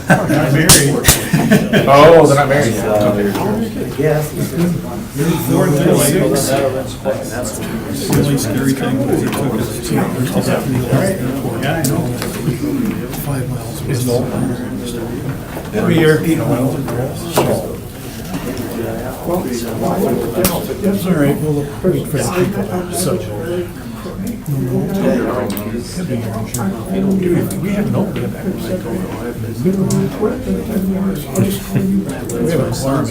Not married. Oh, they're not married yet. Yes. 4:36. The only scary thing was he took us to the airport. Yeah, I know. 5 miles. It's no. Every year. 8 miles across. That's all right, we'll wait for the people. Subject. We have no. We have a quorum.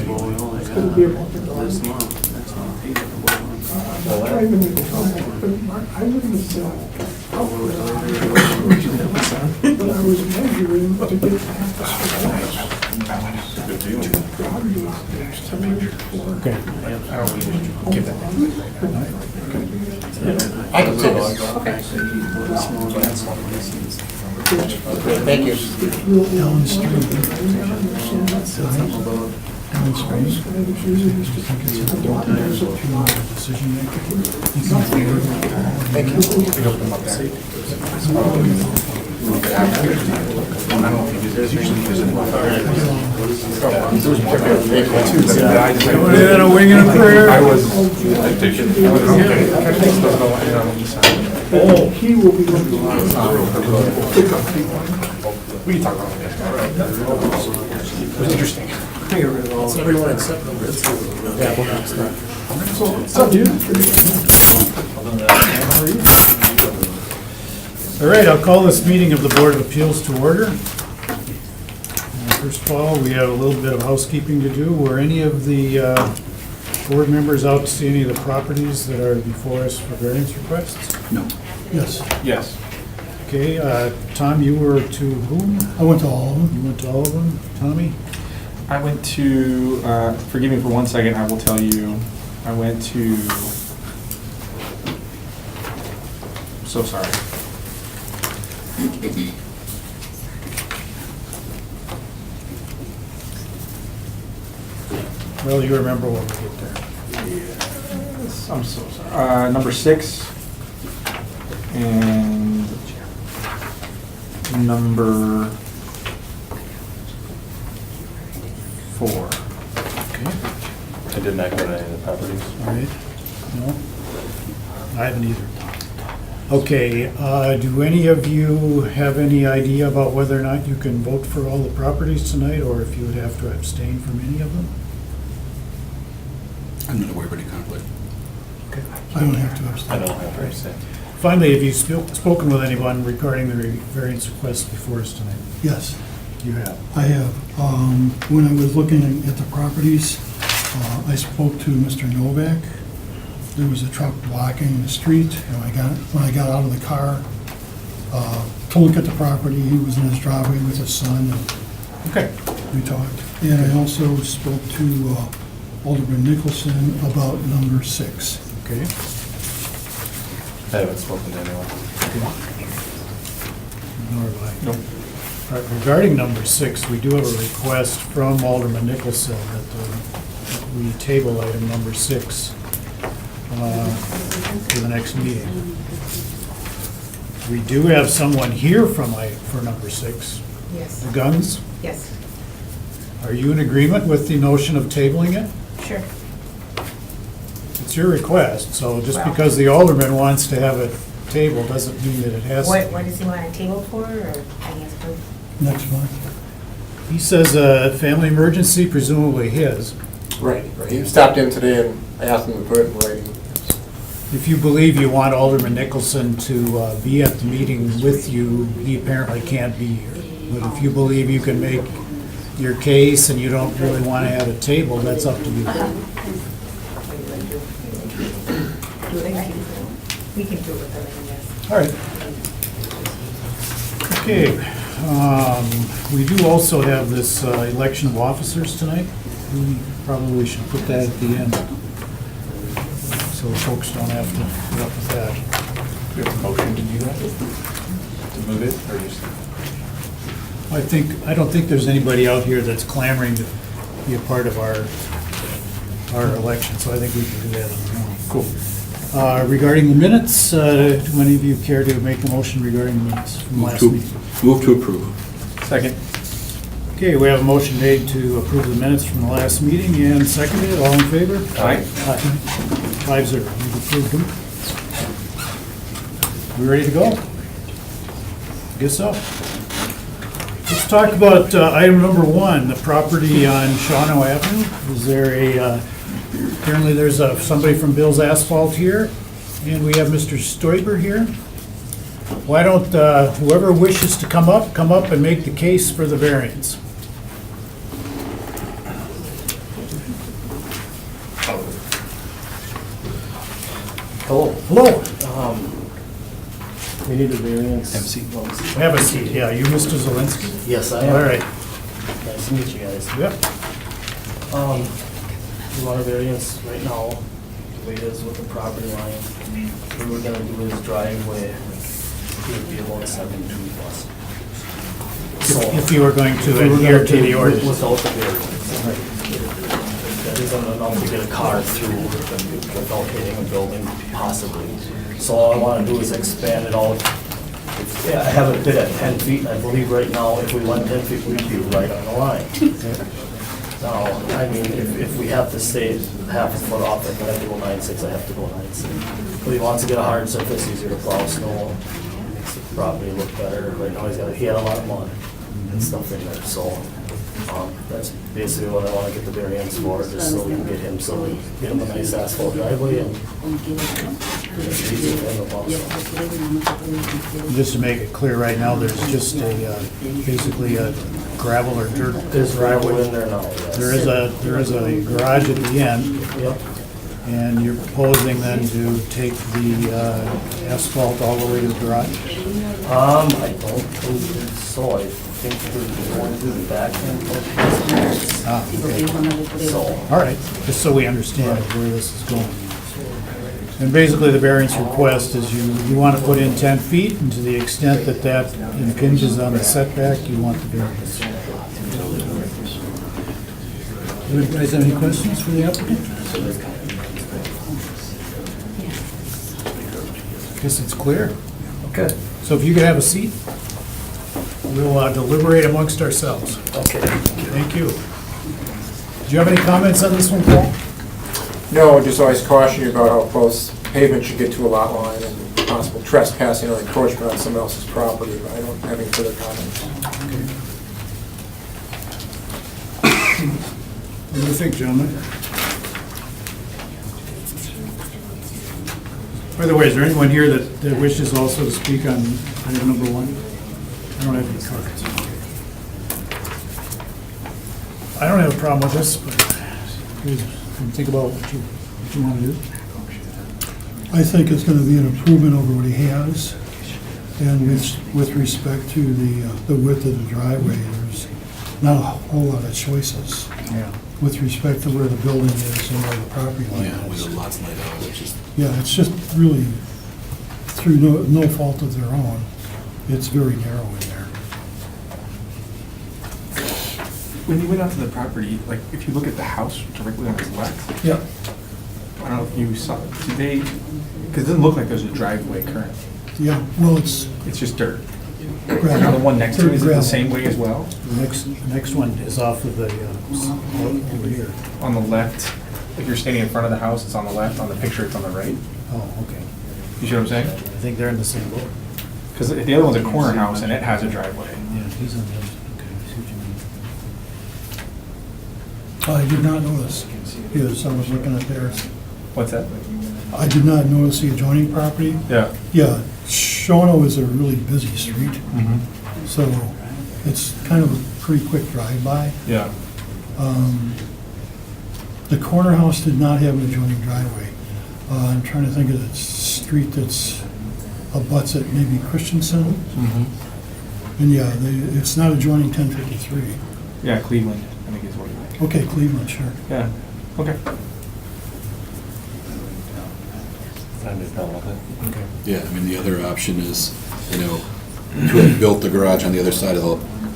Okay. I can say this. Thank you. Downstream. Decision maker. Thank you. We hope them up there. And a wing and a prayer. I was. Oh, he will be looking. We can talk about it. It was interesting. It's everyone except number two. Yeah, we're not starting. What's up, dude? All right, I'll call this meeting of the Board of Appeals to order. First of all, we have a little bit of housekeeping to do. Were any of the board members out to see any of the properties that are before us for variance requests? No. Yes. Yes. Okay, Tom, you were to whom? I went to all of them. You went to all of them? Tommy? I went to, forgive me for 1 second, I will tell you, I went to, I'm so sorry. Well, you remember when we get there. Yes, I'm so sorry. Number 6 and number 4. Okay, I did not go to any of the properties. all right. No? I haven't either. Okay, do any of you have any idea about whether or not you can vote for all the properties tonight, or if you would have to abstain from any of them? I'm not aware of any conflict. Okay. I don't have to I abstain. don't have to say. Finally, have you spoken with anyone regarding the variance request before us tonight? Yes, You have. I have. When I was looking at the properties, I spoke to Mr. Novak. There was a truck blocking the street, and when I got out of the car to look at the property, he was in his driveway with his son, and Okay. we talked. And I also spoke to Alderman Nicholson about number 6. Okay. I haven't spoken to anyone. Nor have I. Nope. All right, regarding number 6, we do have a request from Alderman Nicholson that we table item number 6 to the next meeting. We do have someone here for number 6, Yes, the Guns. yes, Are you in agreement with the notion of tabling it? sure. It's It's your request, so just Well- because the alderman wants to have it tabled doesn't mean that it has What, to. what does he want a table for, or I guess for? next month. He says a family emergency, presumably his. Right, right. He stopped in today and I asked him to put it in writing. If you believe you want Alderman Nicholson to be at the meeting with you, he apparently can't be here. But if you believe you can make your case and you don't really want to have it tabled, that's up to you. We can do it with them, I guess. All right. Okay. We do also have this election of officers tonight. We probably should put that at the end, so folks don't have to put up with that. Do you have a motion to do that? To move it, or just? I don't think there's anybody out here that's clamoring to be a part of our election, so I think we can do that on our own. Cool. Regarding the minutes, do any of you care to make a motion regarding the minutes from last meeting? Move to approve. Second. Okay, we have a motion made to approve the minutes from the last meeting and seconded. All in favor? Aye. 5-0. We've approved them. We ready to go? Guess so. Let's talk about item number 1, the property on Shawano Avenue. Is there apparently there's somebody from Bill's Asphalt here, and we have Mr. Stoiber here. Why don't whoever wishes to come up and make the case for the variance? Hello. Hello. We need a variance. Have a seat. Yeah, you Mr. Zelinski? Yes, I am. All right. Nice to meet you guys. Yep. We want a variance right now, the way it is with the property line. We were gonna do his driveway, it would be about 7 feet plus. So, If you were going if we to were adhere gonna to do the it ordinance. without the variance. That isn't enough to get a car through without hitting a building, possibly. So all I wanna do is expand it out. Yeah, I have it bid at 10 feet, and I believe right now, if we went 10 feet, we'd be right on the line. Now, I mean, if we have to stay half a foot off, if I have to go 9.6, I have to go 9.6. But he wants to get a hard surface, easier to plow snow, makes the property look better. Right now, he had a lot of mud and stuff in there, so, that's basically what I wanna get the variance for, just so we can get him a nice asphalt driveway and it's easier for him to plow snow. Just to make it clear, right now, there's just basically a gravel or dirt There's gravel driveway. in there now, yes. There is a garage at the end, Yep. and you're proposing then to take the asphalt all the way to the garage? I don't think so. I think we're going through the back end. Ah, okay. So, All right, just so we understand where this is going. And basically, the variance request is you want to put in 10 feet, and to the extent that that impinges on the setback, you want the variance. Do you guys have any questions for the applicant? Guess it's clear. okay. So if you could have a seat, we'll deliberate amongst ourselves. Okay. Thank you. Do you have any comments on this one, Paul? No, just always caution you about how close pavement should get to a lot line and possible trespassing or encroachment on someone else's property, but I don't have any further comments. What do you think, gentlemen? By the way, is there anyone here that wishes also to speak on item number 1? I don't have any cards. I don't have a problem with this, but you can think about what you want to do. I think it's gonna be an improvement over what he has. And with respect to the width of the driveway, there's not a whole lot of choices Yeah. with respect to where the building is and where the property line Yeah, with is. the lots laid out, it's just, Yeah, it's just really, through no fault of their own, it's very narrow in there. When you went out to the property, like, if you look at the house directly on his left, Yeah. I don't know if you saw, because it doesn't look like there's a driveway currently. Yeah, well, it's It's just dirt. gravel. Now, the one next to it, is it the Gravel. same way as well? The next one is off of the, over here. On the left, if you're standing in front of the house, it's on the left, on the picture, it's on the right. Oh, okay. You see what I'm saying? I think they're in the same boat. Because the other one's a corner house and it has a driveway. Yeah, he's on the other, okay, I see what you mean. I did not notice. Yes, I was looking at theirs. What's that? I did not notice the adjoining property. Yeah. Yeah, Shawano is a really busy street, so it's kind of a pretty quick drive-by. Yeah. The corner house did not have an adjoining driveway. I'm trying to think of the street that's abuts it, maybe Christensen. And yeah, it's not adjoining 1053. Yeah, Cleveland, I think is what it is. Okay, Cleveland, sure. Yeah, okay. yeah, I mean, the other option is, to have built the garage on the other side of the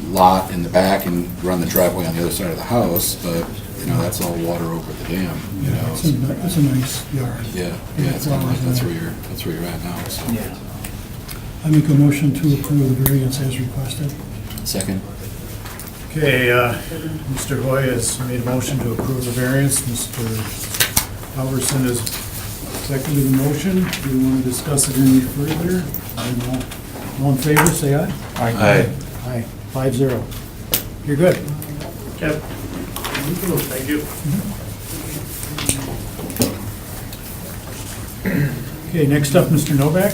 lot in the back and run the driveway on the other side of the house, but, that's all water over the dam, It's a nice yard. Yeah, it's kind of like, that's where you're at now, so. I make a motion to approve the variance as requested. Second? Okay, Mr. Hoy has made a motion to approve the variance. Mr. Halverson has seconded the motion. Do you want to discuss it any further? All in favor, say aye. Aye. Aye, 5-0. You're good. Okay. Thank you. Okay, next up, Mr. Novak,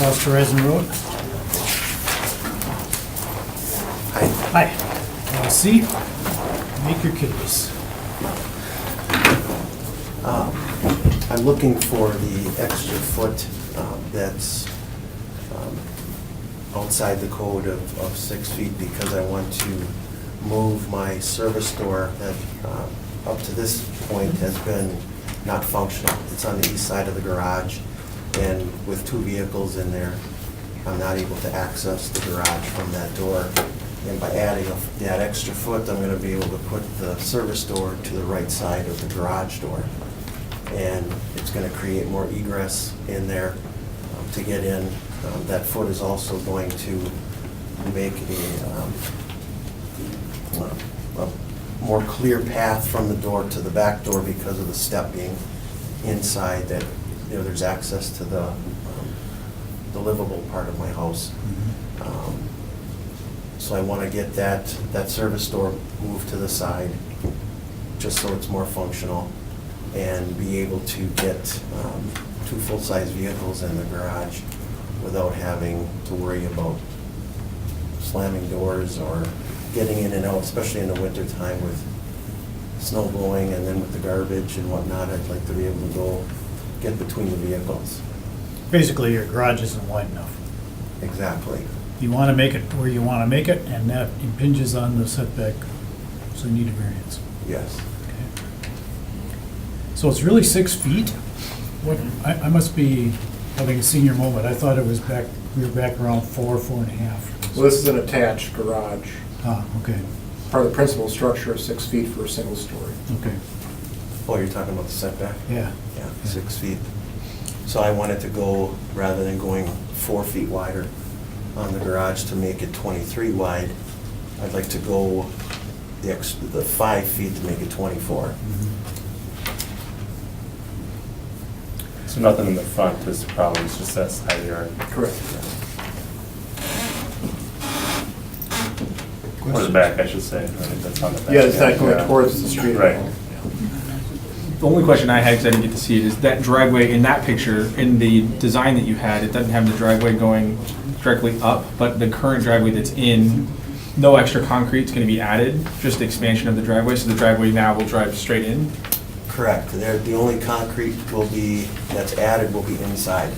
Lost Horizon Road. Hi. Have a seat. Make your case. I'm looking for the extra foot that's outside the code of 6 feet because I want to move my service door that up to this point has been not functional. It's on the east side of the garage, and with 2 vehicles in there, I'm not able to access the garage from that door. And by adding that extra foot, I'm going to be able to put the service door to the right side of the garage door. And it's going to create more egress in there to get in. That foot is also going to make a more clear path from the door to the back door because of the step being inside, that, you know, there's access to the livable part of my house. So I want to get that service door moved to the side, just so it's more functional, and be able to get 2 full-size vehicles in the garage without having to worry about slamming doors or getting in and out, especially in the winter time with snow blowing and then with the garbage and whatnot. I'd like to be able to go get between the vehicles. Basically, your garage isn't wide enough. Exactly. You want to make it where you want to make it, and that impinges on the setback, so you need a variance. Yes. Okay. So it's really 6 feet? What, I must be having a senior moment. I thought it was back, we were back around 4.5. Well, this is an attached garage. Ah, okay, Part of the principal structure is 6 feet for a single story. okay, Oh, you're talking about the setback? yeah. Yeah, 6 feet. So I wanted to go, rather than going 4 feet wider on the garage to make it 23 wide, I'd like to go the 5 feet to make it 24. So nothing in the front is the problem, it's just that side of the yard. Correct. Or the back, I should say. Right, that's on the back. Yeah, it's not going Yeah. towards the street. Right. The only question I had, because I didn't get to see it, is that driveway in that picture, in the design that you had, it doesn't have the driveway going directly up, but the current driveway that's in, no extra concrete is going to be added, just expansion of the driveway, so the driveway now will drive straight in? Correct. The only concrete that's added will be inside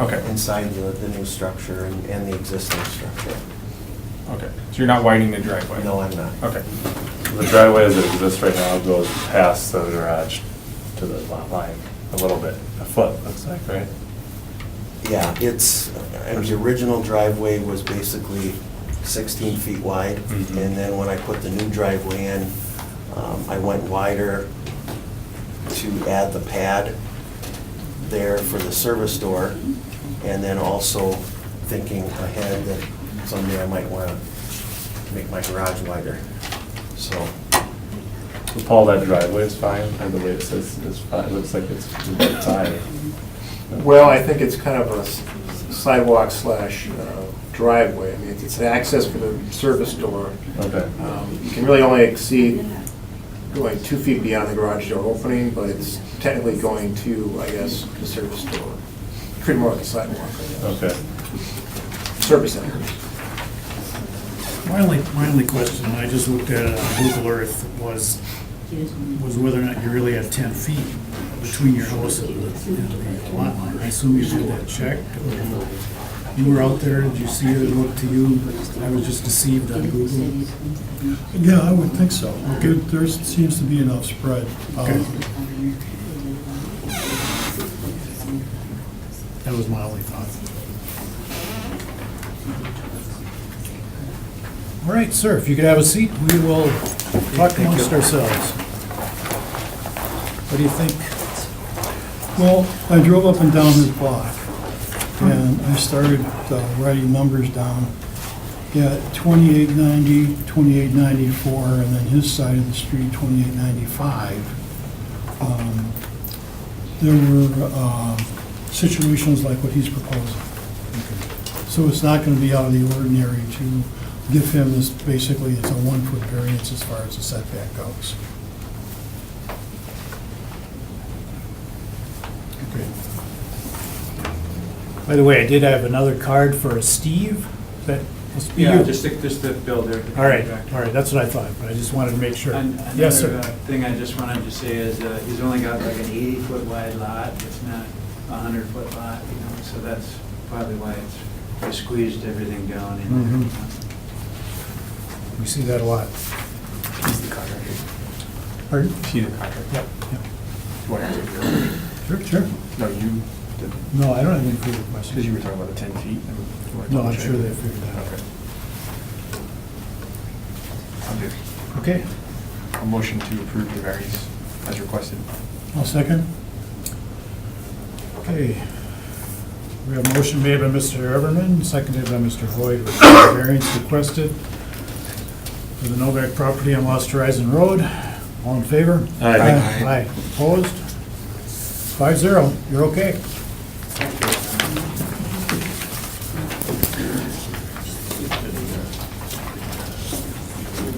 Okay, the new structure and the existing structure. okay. So you're not widening the driveway? No, I'm not. Okay. The driveway as it exists right now goes past the garage to the lot line a little bit, a foot, looks like, right? Yeah, and the original driveway was basically 16 feet wide, Mhm. and then when I put the new driveway in, I went wider to add the pad there for the service door, and then also thinking ahead that someday I might want to make my garage wider. So, Paul, that driveway is fine, and the way it says is fine, it looks like it's the right side. Well, I think it's kind of a sidewalk slash driveway. I mean, it's an access for the service door. Okay. You can really only exceed going 2 feet beyond the garage door opening, but it's technically going to, I guess, the service door. Pretty more like a sidewalk, I guess. Okay. Service center. My only question, and I just looked at it on Google Earth, was whether or not you really had 10 feet between your house and the lot line. I assume you did that check, or you were out there, did you see it, it looked to you? I was just deceived on Google. Yeah, I would think so. There seems to be enough spread. Okay. That was my only thought. All right, sir, if you could have a seat, we will talk amongst ourselves. What do you think? Well, I drove up and down his block, and I started writing numbers down, Yeah, 2890, 2894, and then his side of the street, 2895. There were situations like what he's proposing. So it's not going to be out of the ordinary to give him this, basically, it's a 1-foot variance as far as the setback goes. Okay. By the way, I did have another card for Steve. Is that must be you? Yeah, just the builder. All right, that's what I thought, but I just wanted to make sure. Yes, Another sir. thing I just wanted to say is he's only got like an 80-foot wide lot. It's not a 100-foot lot, you know, so that's probably why we squeezed everything down in Mhm. there. We see that a lot. He's the contractor. Pardon? He's the contractor. Yep, yep. You want to take your- Sure, sure. No, you did, No, I don't have any further because questions. you were talking about the 10 feet. and you wanted to No, I'm double sure check. they figured that out. Okay. I'm good. Okay, A motion to approve the variance as requested. I'll second. Okay. We have a motion made by Mr. Everman, seconded by Mr. Hoyt, with the variance requested for the Novak property on Lost Horizon Road. All in favor? Aye. Aye. Aye. Opposed? 5-0. You're okay.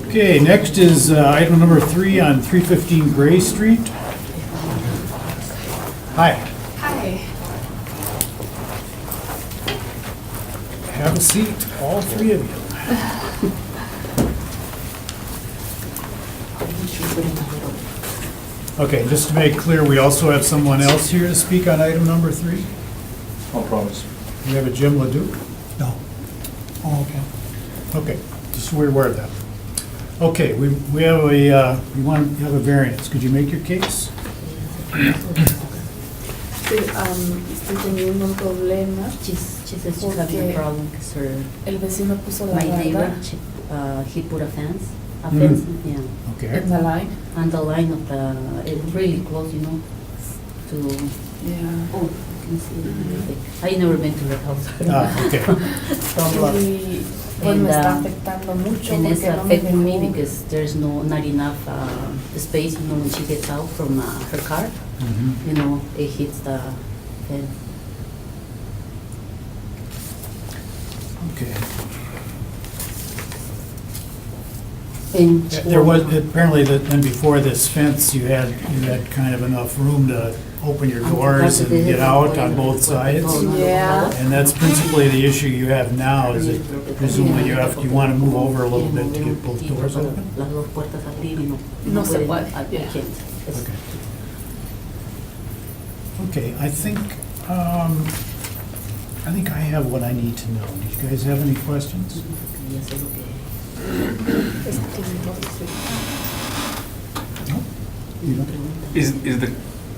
Okay, next is item number 3 on 315 Gray Street. Hi, Hi. have a seat, all 3 of you. Okay, just to make clear, we also have someone else here to speak on item number 3. No problems. We have a Jim Leduc. No. Oh, okay. Okay, just so we're aware of that. Okay, we have a, we want to have a variance. Could you make your case? Sí, estoy teniendo un problema. She says she's having a problem because her, El vecino puso la my neighbor, barda he put a fence, Mm. yeah, Okay. in the line. on the line of the, it's really close, you know, to, Yeah. oh, you can see everything. I never been to her house. Ah, okay. From, Y pues me está And, afectando mucho and it's porque no me affecting me dejó. because there's not enough space, you know, when she gets out from her car, Mhm. you know, it hits the fence. Okay. And There was, apparently, then before this fence, you had kind of enough room to open your doors and get out on both sides? Yeah. And that's principally the issue you have now, is that presumably you want to move over a little bit to get both doors open? Las dos puertas abrir y No se pueden, puede, I yeah. can't. It's- Okay. Okay, I think I have what I need to know. Do you guys have any questions? Yes, es lo que- No? You don't?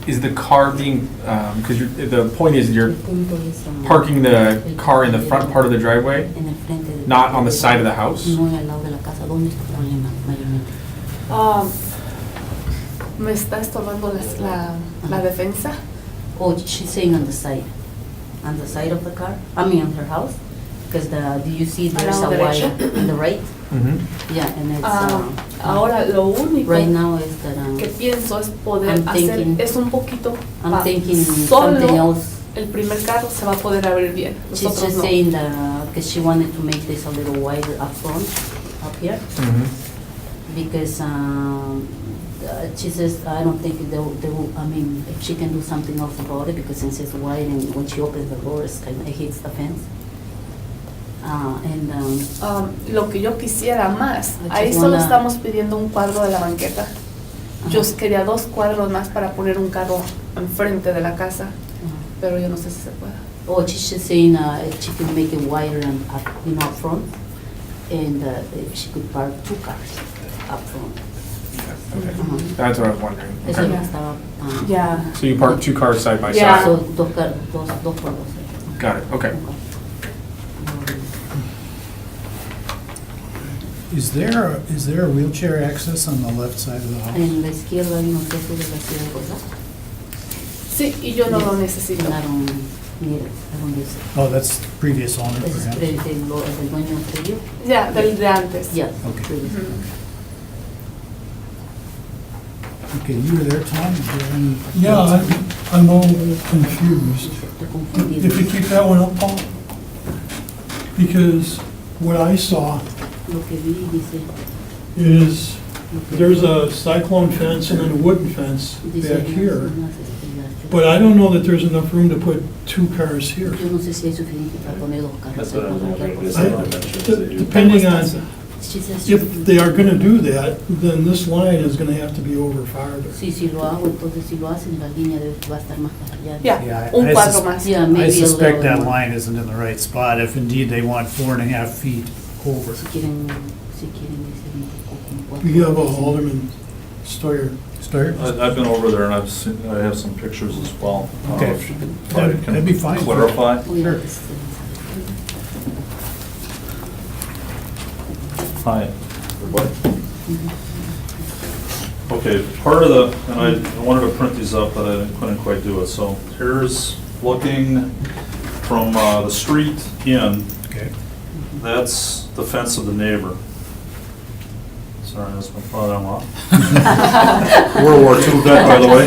Is the car being, because the point is you're El punto es, parking the car in the front part of the driveway, en el frente de- not on the side of the house? No al lado de la casa. ¿Dónde está el problema mayormente? Me está estorbando la defensa. Oh, she's saying on the side of the car, I mean on her house, because do you see there's a lado derecho. wire on the right? Mhm. Yeah, and it's, Ahora lo único right now is that, que pienso es poder I'm hacer thinking- es un poquito I'm thinking something solo else. el primer carro se va a poder abrir bien. She's Nosotros just no. saying that, because she wanted to make this a little wider up front, up here, Mhm. because she says, I don't think they will, I mean, if she can do something else about it, because since it's wide and when she opens the door, it's kind of, it hits the fence. And, Lo que yo quisiera más, I ahí just solo wanna- estamos pidiendo un cuadro de la banqueta. Yo Ajá. quería 2 cuadros más para poner un carro enfrente de la casa, uh, pero yo no sé si se puede. oh, she's just saying if she can make it wider and up, you know, up front, and if she could park 2 cars up front. Okay. Uh-huh. That's what I was wondering. Eso Okay. ya estaba. Ya. So you park 2 cars side by Yeah. So, side? dos por dos. Got it, okay. Is there a wheelchair access on the left side of the house? En la izquierda hay un acceso de la ciudad, ¿verdad? Sí, y yo no lo necesito. And I don't, Mira, I don't use it. Oh, that's the previous owner, Ese es perhaps? el dueño previo. Ya, del de antes. Yeah. Okay. previous. Okay, you were there, Tom? Is there any- Yeah, I'm all confused. Estoy confundido. If you keep that one up, Paul, because what I saw Lo que vi dice, is there's a cyclone fence and then a wooden fence dice back here, unas estrellas. but I don't know that there's enough room to put 2 cars here. Yo no sé si hay suficiente para poner dos carros. That's what I was wondering, is I- there dimensions that you- Depending on, She says if they are gonna do that, then this line is gonna have to be over farther. Sí, si lo hago, entonces si lo hacen, la línea va a estar más para allá. Ya, Yeah, un I cuadro sus- más. Yeah, I maybe a suspect little that more. line isn't in the right spot, if indeed they want 4.5 feet over. Si quieren decir un poco como cuatro We have a veces. Alderman Stoyer. Start? I've been over there and I've seen, I have some pictures as well. Okay. If you can That'd be fine. Clarify. Oh, yeah, Sure. it's, Hi. Everybody. Okay, part of the, and I wanted to print these up, but I couldn't quite do it. So here's looking from the street in, Okay. that's the fence of the neighbor. Sorry, that's my father-in-law. World War II vet, by the way.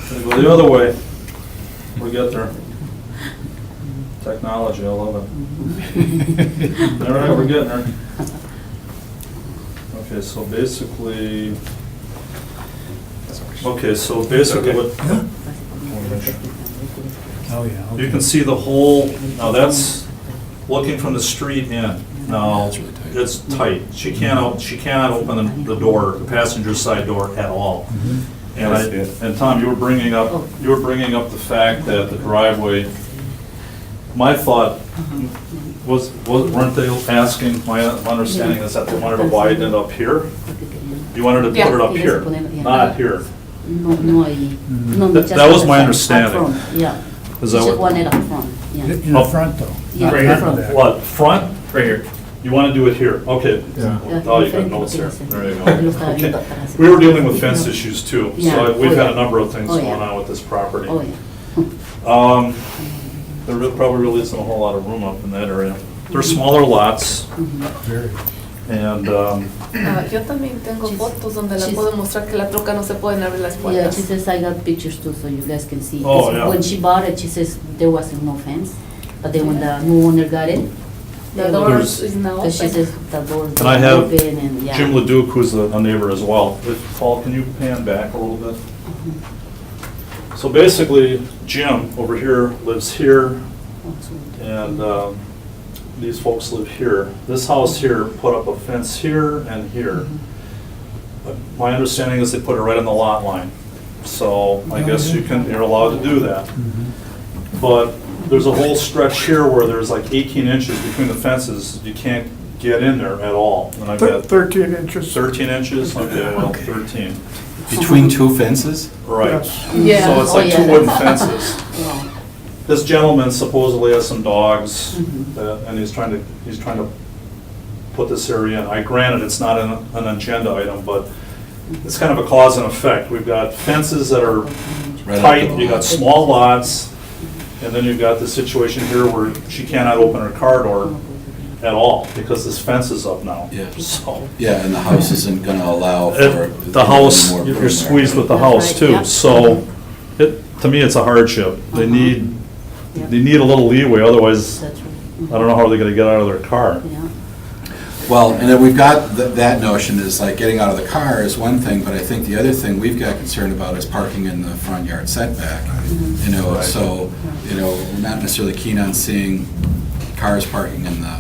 Gonna go the other way. We get there. Technology, I love it. All right, we're getting there. Okay, so basically what, Oh, yeah. okay. you can see the whole, now that's looking from the street in. Now, That's really tight. it's tight. She cannot open the door, the passenger side door at all. And Tom, you were bringing up the fact that the driveway, my thought weren't they asking, my understanding is that they wanted to widen it up here? You wanted to put it up here, not here. No, no ahí. No, That- just that was at the my front, understanding. up front, yeah. Is that Just what- one at up front, yeah. In the front, though? Yeah, not right front here. and back. What, front? Right here. You want to do it here, okay. Yeah. Oh, you got notes here, there you go. Lo estaba viendo Okay. atrás. We were dealing with fence issues too, Yeah. so we've Oh, had yeah. a number of things Oh, going yeah. on with this property. Oh, yeah. Probably really isn't a whole lot of room up in that area. They're smaller lots, Very. and, Yo también tengo fotos donde la she's- puedo mostrar que la troca no se pueden abrir las Yeah, puertas. she says I got pictures too, so you guys can see. Oh, 'Cause yeah. when she bought it, she says there wasn't no fence, but then when the new owner got it, The door is now because she open. says the doors And I are have open and, yeah. Jim Leduc, who's a neighbor as well. Paul, can you pan back a little bit? So basically, Jim over here lives here, and these folks live here. This house here put up a fence here and here. But my understanding is they put it right on the lot line. So I guess you're allowed to do that. But there's a whole stretch here where there's like 18 inches between the fences. You can't get in there at all. And I've got 13 inches. 13 inches? Okay, well, 13. Between 2 fences? Right. Yeah. So it's Oh, like yeah, 2 wooden that's- fences. Wow. This gentleman supposedly has some dogs, Mhm. and he's trying to put this area in. Granted, it's not an agenda item, but it's kind of a cause and effect. We've got fences that are Right up tight, to the you got lot. small lots, and then you've got the situation here where she cannot open her car door at all, because this fence is up now. Yeah. So, Yeah, and the house isn't gonna allow for. the house, more room you're there. squeezed with the house That's right, yeah. too, so, to me, it's a hardship. They need a little leeway, otherwise, That's right. I don't know how they're gonna get out of their car. Yeah. Well, and then we've got that notion is like getting out of the car is one thing, but I think the other thing we've got concerned about is parking in the front yard setback. You know, so, you know, we're not necessarily keen on seeing cars parking in the,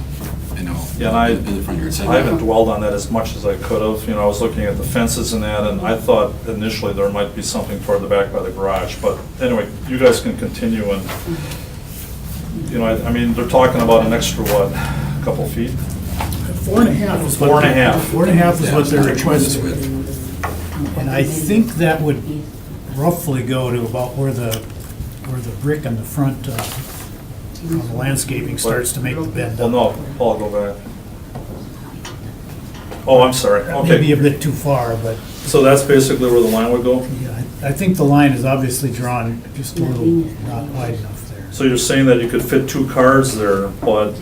you know, Yeah, and in the front yard I setback. haven't dwelled on that as much as I could have, I was looking at the fences and that, and I thought initially there might be something toward the back by the garage, but anyway, you guys can continue and, I mean, they're talking about an extra, what, couple feet? 4.5 is what. 4.5. 4.5 is Yeah, what it's they're not a tremendous requesting. width. And I think that would roughly go to about where the brick on the front, on the landscaping starts to make the bend Well, up. no, Paul, go back. Oh, I'm sorry, Maybe okay. a bit too far, but, So that's basically where the line would go? yeah, I think the line is obviously drawn just a little, not wide enough there. So you're saying that you could fit 2 cars there, but, I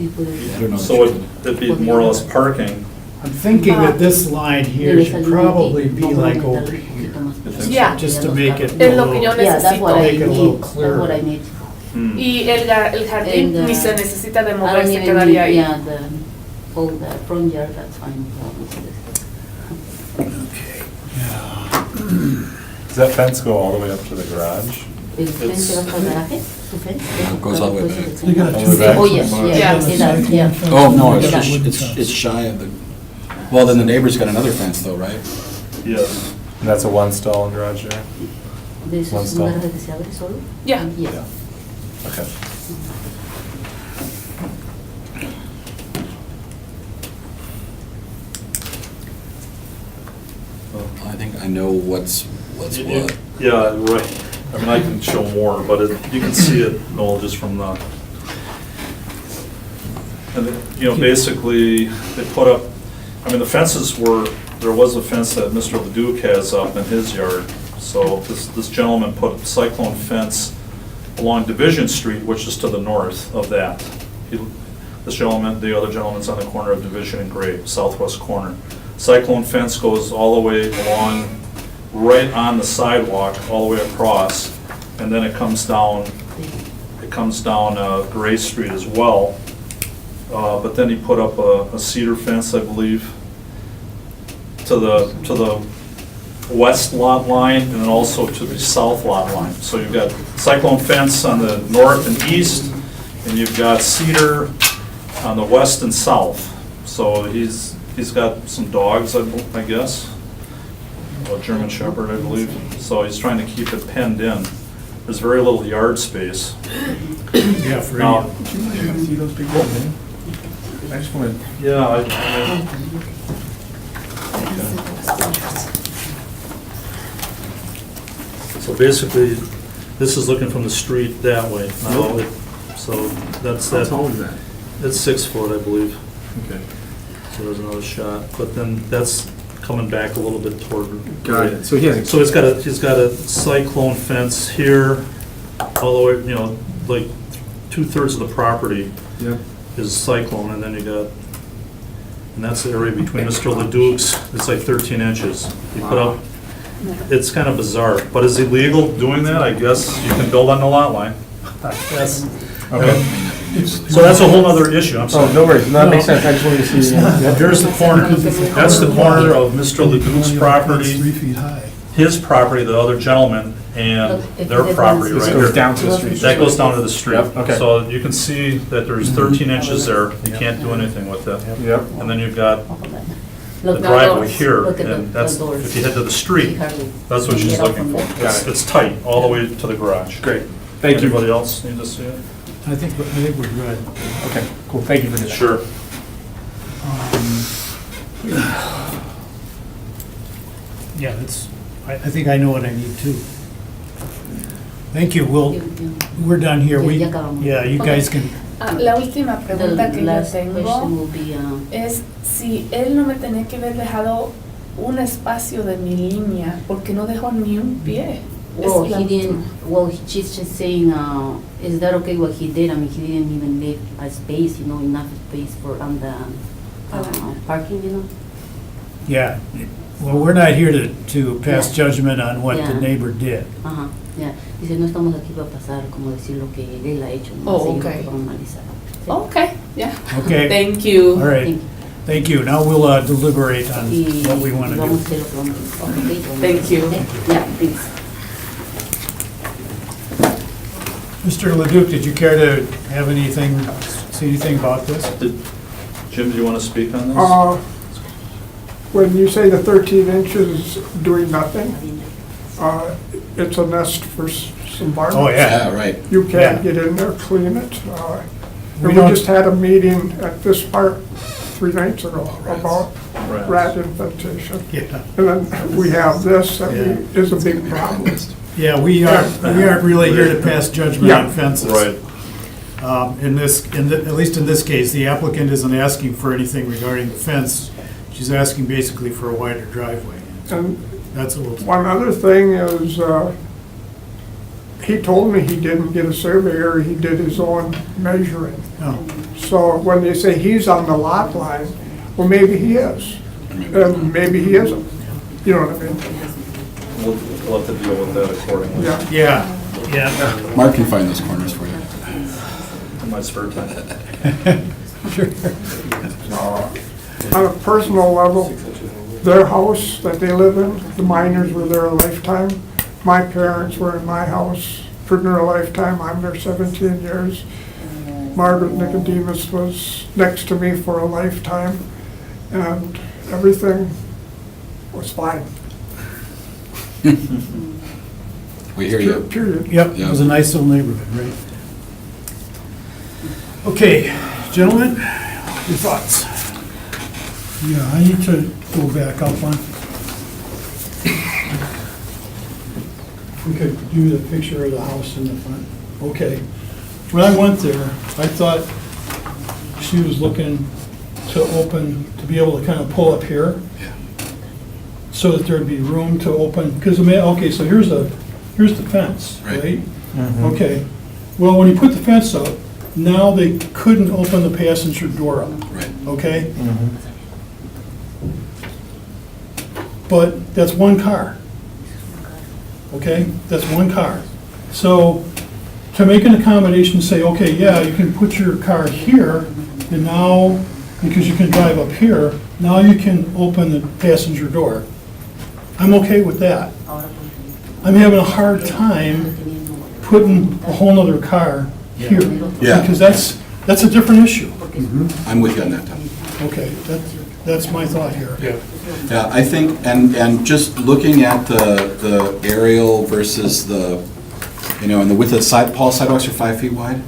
don't know. so it'd be more or less parking? I'm thinking that this line here should probably be like over here, Yeah. just to make it a Es lo que yo little, Yeah, that's what I Make it a little need, that's clearer. what I need. Hmm. Y el jardín And, ni se necesita de I don't moverse, even quedaría need, ahí. yeah, all the front yard, that's fine. Does that fence go all the way up to the garage? ¿El fence va hasta el garaje? ¿Tu fence? It goes all the way back. You got All two the way back Oh, to yes, the yes, Yes. it does, yeah. Oh, no, it's Yeah. just, it's shy of the, well, then the neighbor's got another fence though, right? Yes. And that's a one-stall garage there? ¿De esos One stall. garajes que se abre solo? Yeah. Yes. Okay. I think I know what's what. Yeah, right. I mean, I can show more, but you can see it, Noel, just from the, and, basically, they put up, I mean, the fences were, there was a fence that Mr. Leduc has up in his yard. So this gentleman put a cyclone fence along Division Street, which is to the north of that. This gentleman, the other gentleman's on the corner of Division and Gray, southwest corner. Cyclone fence goes all the way along, right on the sidewalk, all the way across, and then it comes down Gray Street as well. But then he put up a cedar fence, I believe, to the west lot line and then also to the south lot line. So you've got cyclone fence on the north and east, and you've got cedar on the west and south. So he's got some dogs, I guess, a German Shepherd, I believe. So he's trying to keep it penned in. There's very little yard space. yeah, for Now, any, See those big ones, man? I just wanted, yeah, so basically, this is looking from the street that way. Now, so that's how that. tall is that? It's 6 foot, I believe. Okay. So there's another shot, but then that's coming back a little bit toward. Got it. So he has. So he's got a cyclone fence here, all the way, like 2/3 of the property Yep. is cyclone, and then you got, and that's the area between Mr. Leduc's, it's like 13 inches. He put up, it's kind of bizarre, but is it legal doing that? I guess you can build on the lot line. That's, Okay. so that's a whole other issue, I'm Oh, sorry. no worries. No, that makes sense. I just wanted to see. Yeah. Here's the corner, that's the corner of Mr. Leduc's It's property, 3 feet high. his property, the other gentleman, and their property This right goes here. down to the street. That goes down to the street. Yep, okay. So you can see that there's 13 inches there, you can't do anything with it. Yep. And then you've got the Look, driveway here, Look at the and that's, doors. if you head to the street, that's what she's looking for. Got it. It's tight, all the way to the garage. Great. Thank you. Anybody else need to see it? I think we're good. Okay, cool. Thank you for this. Sure. Yeah, I think I know what I need too. Thank you, we're done here. Ya acabamos. Yeah, you guys can, La última The pregunta que yo last question tengo will be, es si él no me tenía que haber dejado un espacio de mi línea, porque no dejó ni un pie. well, Es la- he didn't, she's just saying, is that okay what he did? I mean, he didn't even leave a space, enough space for, on the parking, yeah. Well, we're not here to pass Yeah. judgment on what the Yeah. neighbor did. Ajá, ya. Dice, no estamos aquí para pasar, como decir lo que él ha hecho, no Oh, sé yo okay. que vamos a analizar. Sí. Okay, yeah. Okay. Thank you. All right, Thank you. thank you. Now we'll deliberate on Y what we want to vamos a do. hacer lo que vamos a hacer. Okay, vamos a Thank hacer. you. Yeah, thanks. Mr. Leduc, did you care to have anything, say anything about this? Jim, do you want to speak on this? When you say the 13 inches doing nothing, it's a nest for some varmints. Oh, yeah. Yeah, right. You Yeah. can't get in there, clean it. We And we don't- just had a meeting at this park 3 nights ago about Rats. rat infestation. Yeah. And then we have this, that is a big problem. Yeah, we aren't really here to pass judgment on Yeah. fences. Right. At least in this case, the applicant isn't asking for anything regarding the fence. She's asking basically for a wider driveway. And That's what we'll. One other thing is, he told me he didn't get a surveyor, he did his own measuring. Oh, So when they say he's on the lot line, well, maybe he is, and maybe he isn't. You know what I mean? We'll have to deal with that accordingly. Yeah. yeah. Mark can find those corners for you. In my spare time. On a personal level, their house that they live in, the miners were there a lifetime. My parents were in my house for their lifetime. I'm there 17 years. Margaret Nicodemus was next to me for a lifetime, and everything was fine. We hear you. Period. Yep, it was a nice little neighborhood, right? Okay, gentlemen, your thoughts? Yeah, I need to go back up one. We could do the picture of the house in the front. Okay. When I went there, I thought she was looking to open, to be able to kind of pull up here. Yeah. So that there'd be room to open, because, okay, so here's the fence, Right. right? Okay. Well, when you put the fence up, now they couldn't open the passenger door up, Right. okay? But that's one car. Okay, that's one car. So to make an accommodation, say, okay, yeah, you can put your car here, and now, because you can drive up here, now you can open the passenger door. I'm okay with that. I'm having a hard time putting a whole nother car here. Yeah. Because that's a different issue. I'm with you on that, Tom. Okay, that's my thought here. Yeah, I think, and just looking at the aerial versus the, and the width of the sidewalks are 5 feet wide?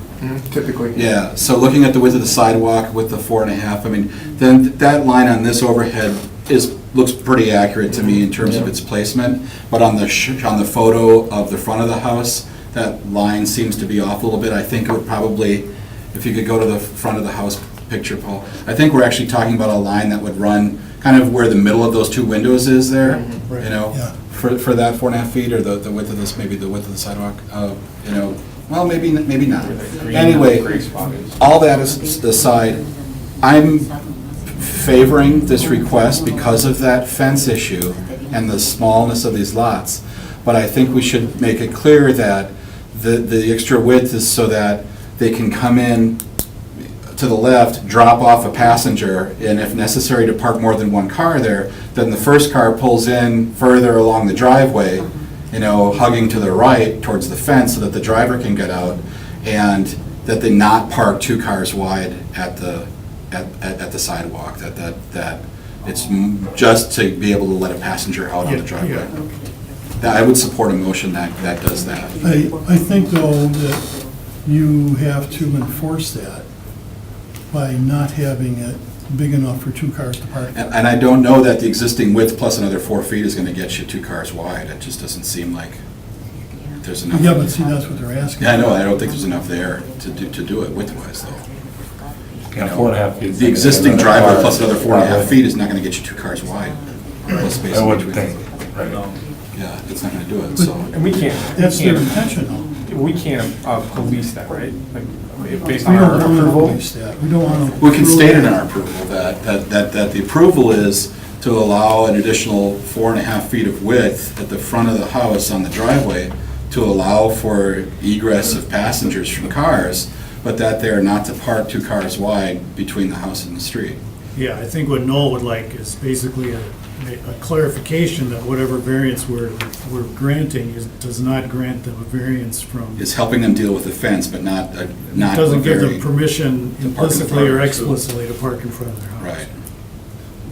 Typically. Yeah, so looking at the width of the sidewalk with the 4.5, I mean, then that line on this overhead looks pretty accurate to me in terms of its placement, but on the photo of the front of the house, that line seems to be off a little bit. I think it would probably, if you could go to the front of the house picture, Paul, I think we're actually talking about a line that would run kind of where the middle of those two windows is there, Yeah. for that 4.5 feet, or the width of this, maybe the width of the sidewalk, well, maybe not. Anyway, all that aside, I'm favoring this request because of that fence issue and the smallness of these lots, but I think we should make it clear that the extra width is so that they can come in to the left, drop off a passenger, and if necessary to park more than one car there, then the first car pulls in further along the driveway, hugging to the right towards the fence so that the driver can get out, and that they not park two cars wide at the sidewalk, that it's just to be able to let a passenger out on the driveway. That I would support a motion that does that. I think, though, that you have to enforce that by not having it big enough for two cars to park. And I don't know that the existing width plus another 4 feet is gonna get you two cars wide. It just doesn't seem like there's enough. Yeah, but see, that's what they're asking. Yeah, I know, I don't think there's enough there to do it width-wise, though. Yeah, 4.5 feet. The existing driveway plus another 4.5 feet is not gonna get you two cars wide. Plus space I in would between. think, right. Yeah, it's not gonna do it, so. And we can't. That's their intention, though. We can't police that, right? Like, based We on our don't want to approval? police that. We don't want to. We can state in our approval that the approval is to allow an additional 4.5 feet of width at the front of the house on the driveway to allow for egress of passengers from cars, but that they are not to park two cars wide between the house and the street. Yeah, I think what Noel would like is basically a clarification that whatever variance we're granting does not grant them a variance from. It's helping them deal with the fence, but not Doesn't give them varying- permission to park in implicitly front or of it. explicitly to park in front of their house. Right.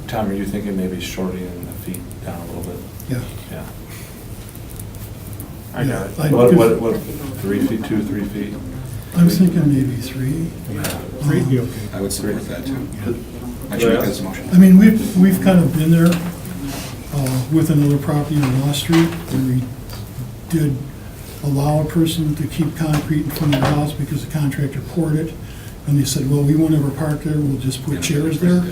Tom, are you thinking maybe shortening the feet down a little bit? Yeah. Yeah. I got it. What, 3 feet, 3 feet? I'm thinking maybe three. Three'd be okay. I would support that too. I should make that as a motion. I mean, we've kind of been there with another property on Law Street, where we did allow a person to keep concrete in front of the house because the contractor poured it, and they said, well, we won't ever park there, we'll just put chairs there.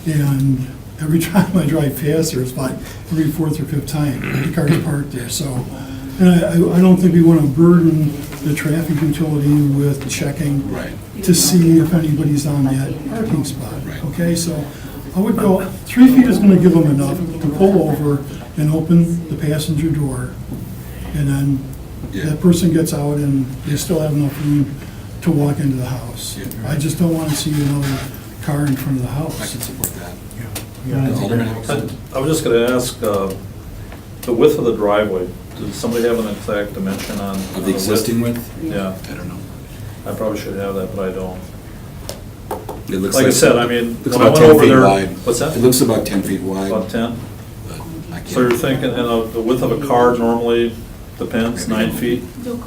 And every time I drive past there, it's about every fourth or fifth time, the car's parked there, so. And I don't think we want to burden the traffic utility with checking Right. to see if anybody's on that parking spot, Right. okay? So I would go, 3 feet is gonna give them enough to pull over and open the passenger door, and then Yeah. that person gets out and they still have enough room to walk into the house. Yeah. I just don't want to see another car in front of the I house. can support that. Yeah. Does Alderman have a comment? I was just gonna ask, the width of the driveway, does somebody have an exact dimension on? Of the existing width? Yeah, I don't know. I probably should have that, but I don't. It looks Like I said, I mean, looks when I about went 10 over feet there. wide. What's that? It looks about 10 feet wide. About 10? but I can't- So you're thinking, and the width of a car normally depends, 9 feet?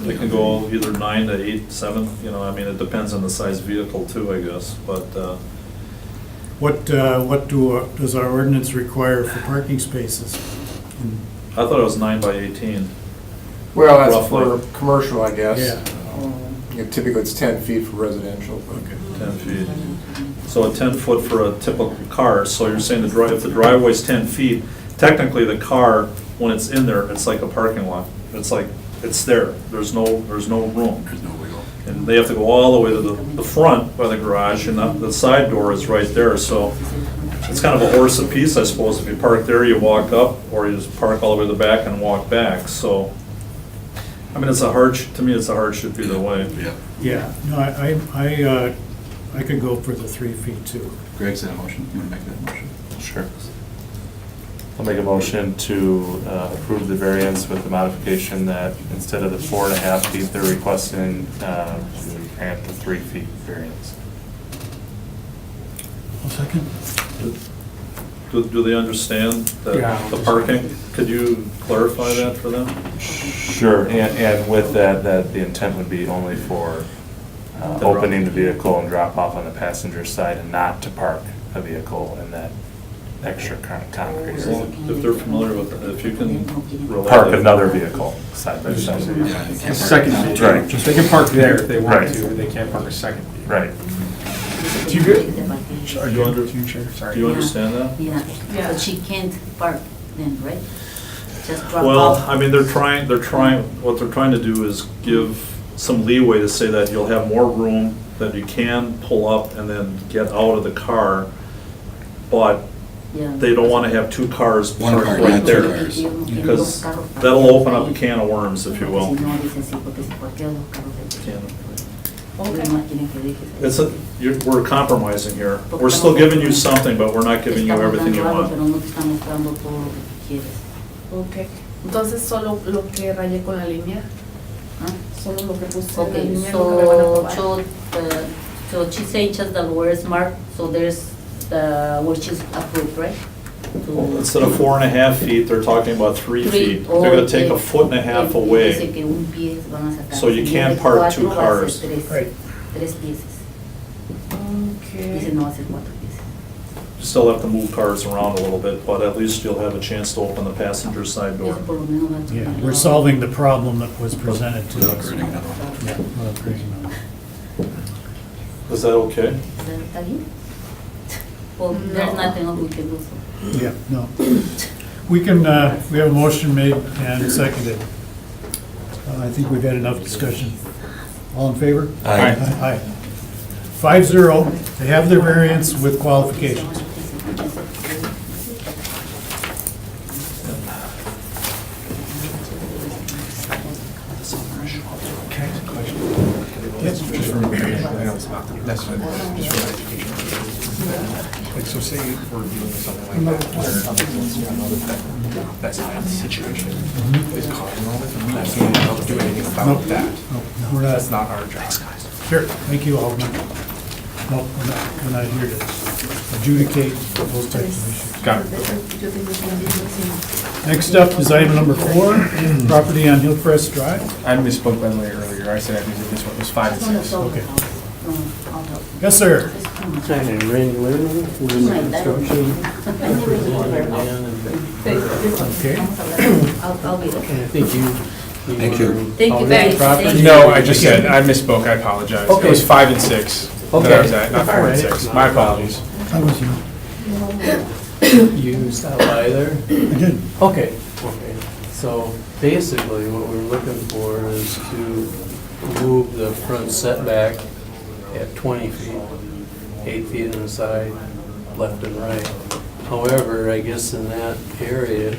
It can go either 9 to 8, 7, you know, I mean, it depends on the size vehicle too, I guess, but, What does our ordinance require for parking spaces? I thought it was 9 by 18. Well, that's Roughly. for commercial, I guess. Yeah. Typically, it's 10 feet for residential. but- 10 feet. So a 10-foot for a typical car, so you're saying if the driveway's 10 feet, technically the car, when it's in there, it's like a parking lot. It's like, it's there, there's no room. There's no wiggle. And they have to go all the way to the front by the garage, and the side door is right there, so it's kind of a horse apiece, I suppose. If you park there, you walk up, or you just park all the way to the back and walk back, so. I mean, to me, it's a hardship either way. Yeah. Yeah, no, I could go for the 3 feet too. Greg's in a motion. You want to make that motion? Sure. I'll make a motion to approve the variance with the modification that instead of the 4.5 feet, they're requesting to grant the 3 feet variance. A second? Do they understand the parking? Could you clarify that for them? Sure, and with that the intent would be only for opening the vehicle and drop off on the passenger side and not to park a vehicle in that extra kind of concrete. If they're familiar with it, if you can relate. Park it. another vehicle side by side. Yeah, you can't park Second it. feet, Right. just they can park there if they want Right. to, but they can't park a second feet. Right. Do you get, Are you under, do you, Chair? Sorry. do you understand that? Yeah, Yeah. but she can't park then, right? Just drop Well, off. I mean, what they're trying to do is give some leeway to say that you'll have more room, that you can pull up and then get out of the car, but Yeah. they don't want to have two cars One parked car, right not two there. cars. Because that'll open up a can of worms, if you will. It's we're compromising here. We're still giving you something, but we're not giving you everything you want. Ok. Entonces solo lo que rayé con la línea. Solo lo que puse en la Okay, línea lo que me van a so, aprobar. so she said just the lower smart, so there's where she's approved, right? To- Instead of 4.5 feet, they're talking about 3 feet. oh, They're gonna take a okay. 1.5 Dice away. que un pie van a sacar. So you Si can't es park two 4, va a cars. ser tres, Right. tres piezas. Dice Ok. no va a ser 4 piezas. You still have to move cars around a little bit, but at least you'll have a chance to open the passenger side door. Eso por lo menos va a Yeah, tocar. we're solving the problem that was presented to Without us. creating another one. Yeah, without creating another. Is that okay? ¿Está bien? Well, there's nothing else we can do, so. Yeah, no. We can, we have a motion made and seconded. I think we've had enough discussion. All in favor? Aye. Aye. 5-0, they have their variance with qualifications. Just from, I know it's not, that's just for education. Like, so say we're dealing with something like that, where that's not the situation, is causing all this, we're not being able to do anything about that. We're not, That's not our job. sure, thank you, Alderman. No, we're not here to adjudicate those types of issues. Got it. Yo tengo entendido, sí. Next up is item number 4, property on Hillcrest Drive. I misspoke by the way earlier, I said this one was 5 and 6. Okay. No, I'll help. Yes, sir. Randy Lerner, Okay. I'll be there. Thank you. Thank you Oh, guys. Thank you. No, I just said, I misspoke, I apologize. It was 5 and 6 that I was at, not 4 and 6. My apologies. I was here. You stopped by there? I did. Okay, okay. So basically, what we're looking for is to move the front setback at 20 feet, 8 feet on the side, left and right. However, I guess in that area,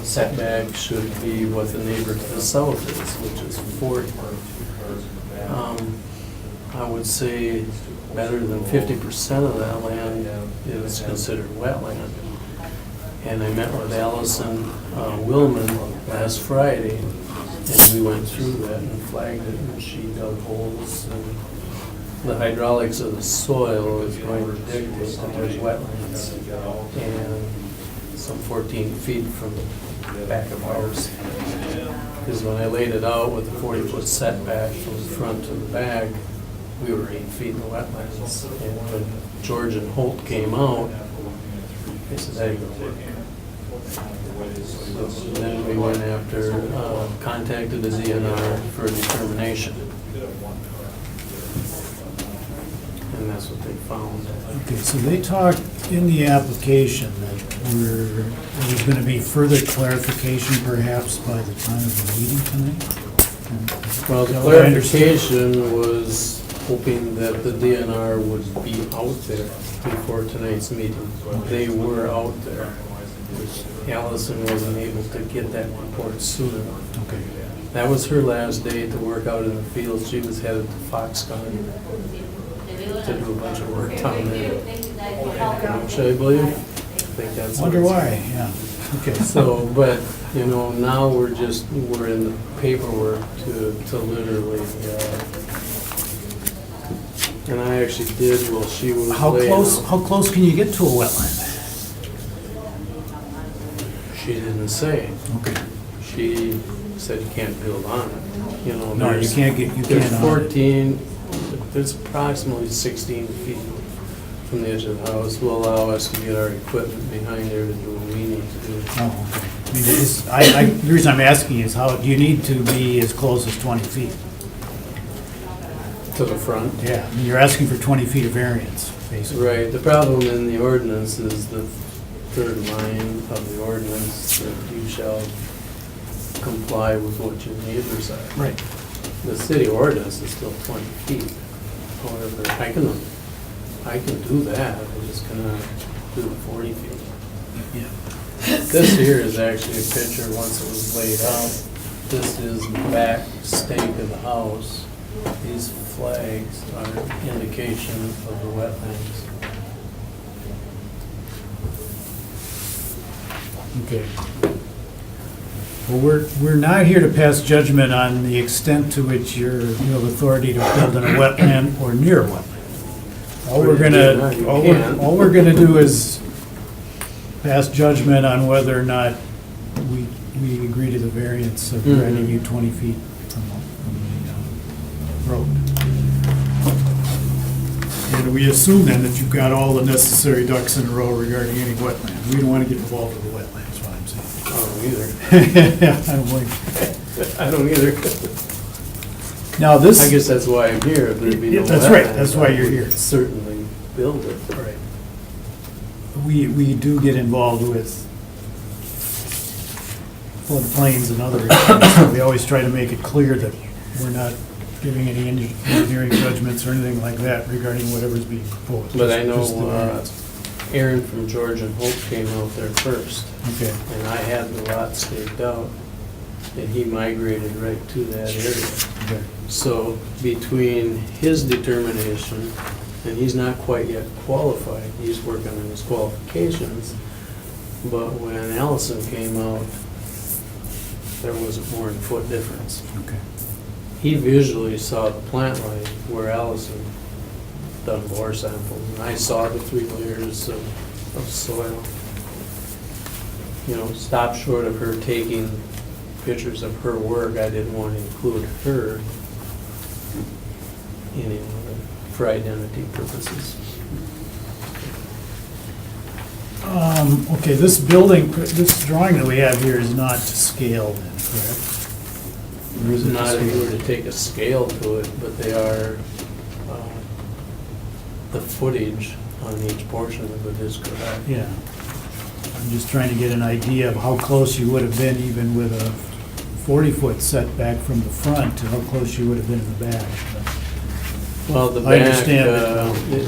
setback should be what the neighbor to the south is, which is 40. I would say better than 50% of that land is considered wetland. And I met with Allison Willman last Friday, and we went through that and flagged it, and she dug holes. And the hydraulics of the soil is going to dictate that there's wetlands, and some 14 feet from the back of ours. Because when I laid it out with the 40-foot setback from the front to the back, we were 8 feet in the wetlands. And when George and Holt came out, they said, that ain't gonna work. So then we went after, contacted the DNR for a determination. And that's what they found. Okay, so they talked in the application that there's going to be further clarification perhaps by the time of the meeting tonight? Well, the Is that what I understand? clarification was hoping that the DNR would be out there before tonight's meeting. They were out there. Allison wasn't able to get that report sooner. Okay. That was her last day to work out in the field. She was headed to Foxconn to do a bunch of work down there. Should I believe? I think that's. what Wonder it's- why, yeah. Okay. So, but, you know, now we're in the paperwork to literally, and I actually did, while she was How laying close, out. how close can you get to a wetland? She didn't say. Okay. She said you can't build on it, you know. No, you there's- can't get, you There's can't. 14, there's approximately 16 feet from the edge of the house will allow us to get our equipment behind there to do what we need to do. Oh, okay. I mean, the reason I'm asking is how, do you need to be as close as 20 feet? To the front. Yeah, I mean, you're asking for 20 feet of variance, basically. Right, the problem in the ordinance is the third line of the ordinance, that you shall comply with what your neighbors are. Right. The city ordinance is still 20 feet. However, I can do that, I just cannot do the 40 feet. Yeah. This here is actually a picture, once it was laid out. This is the back stake of the house. These flags are indication of the wetlands. Okay. Well, we're not here to pass judgment on the extent to which you have authority to build in a wetland or near a wetland. All we're all we're gonna do is pass judgment on whether or not we agree to the variance of granting you 20 feet from the road. And we assume then that you've got all the necessary ducks in a row regarding any wetland. We don't want to get involved with the wetlands, is what I'm saying. I don't either. Yeah, I don't blame you. I don't either. Now, this. I guess that's why I'm here, if there'd be no Yeah, that's right. wetlands, That's why you're I would here. certainly build it. Right. We do get involved with floodplains and other issues. So we always try to make it clear that we're not giving any engineering judgments or anything like that regarding whatever's being proposed. But I Just the know variance. Aaron from George and Hope came out there first, Okay. and I had the lot staked out, and he migrated right to that area. Okay. So between his determination, and he's not quite yet qualified, he's working on his qualifications, but when Allison came out, there wasn't more than a foot difference. Okay. He visually saw the plant life where Allison done bore samples, and I saw the 3 layers of soil. You know, stop short of her taking pictures of her work, I didn't want to include her in it for identity purposes. Okay, this this drawing that we have here is not to scale then, correct? Or is it to Not if you scale? were to take a scale to it, but they are, the footage on each portion of it is correct. Yeah. I'm just trying to get an idea of how close you would have been even with a 40-foot setback from the front to how close you would have been in the back. Well, the I back, understand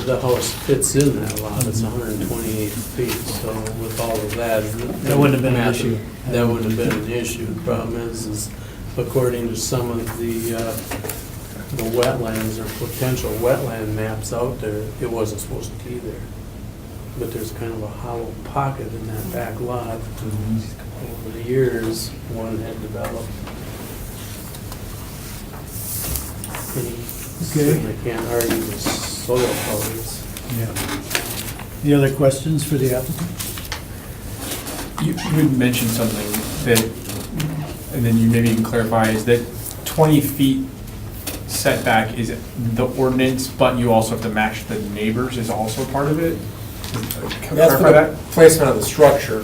the house fits in that lot, it's 128 feet, so with all of that. That wouldn't have been an issue. That wouldn't have been an issue. The problem is according to some of the wetlands or potential wetland maps out there, it wasn't supposed to be there. But there's kind of a hollow pocket in that back lot. Over the years, one had developed. And he certainly can't argue with soil colors. Yeah. Any other questions for the applicant? You had mentioned something that, and then you maybe can clarify, is that 20 feet setback is the ordinance, but you also have to match the neighbors is also part of it? Can you That's for clarify the that? placement of the structure.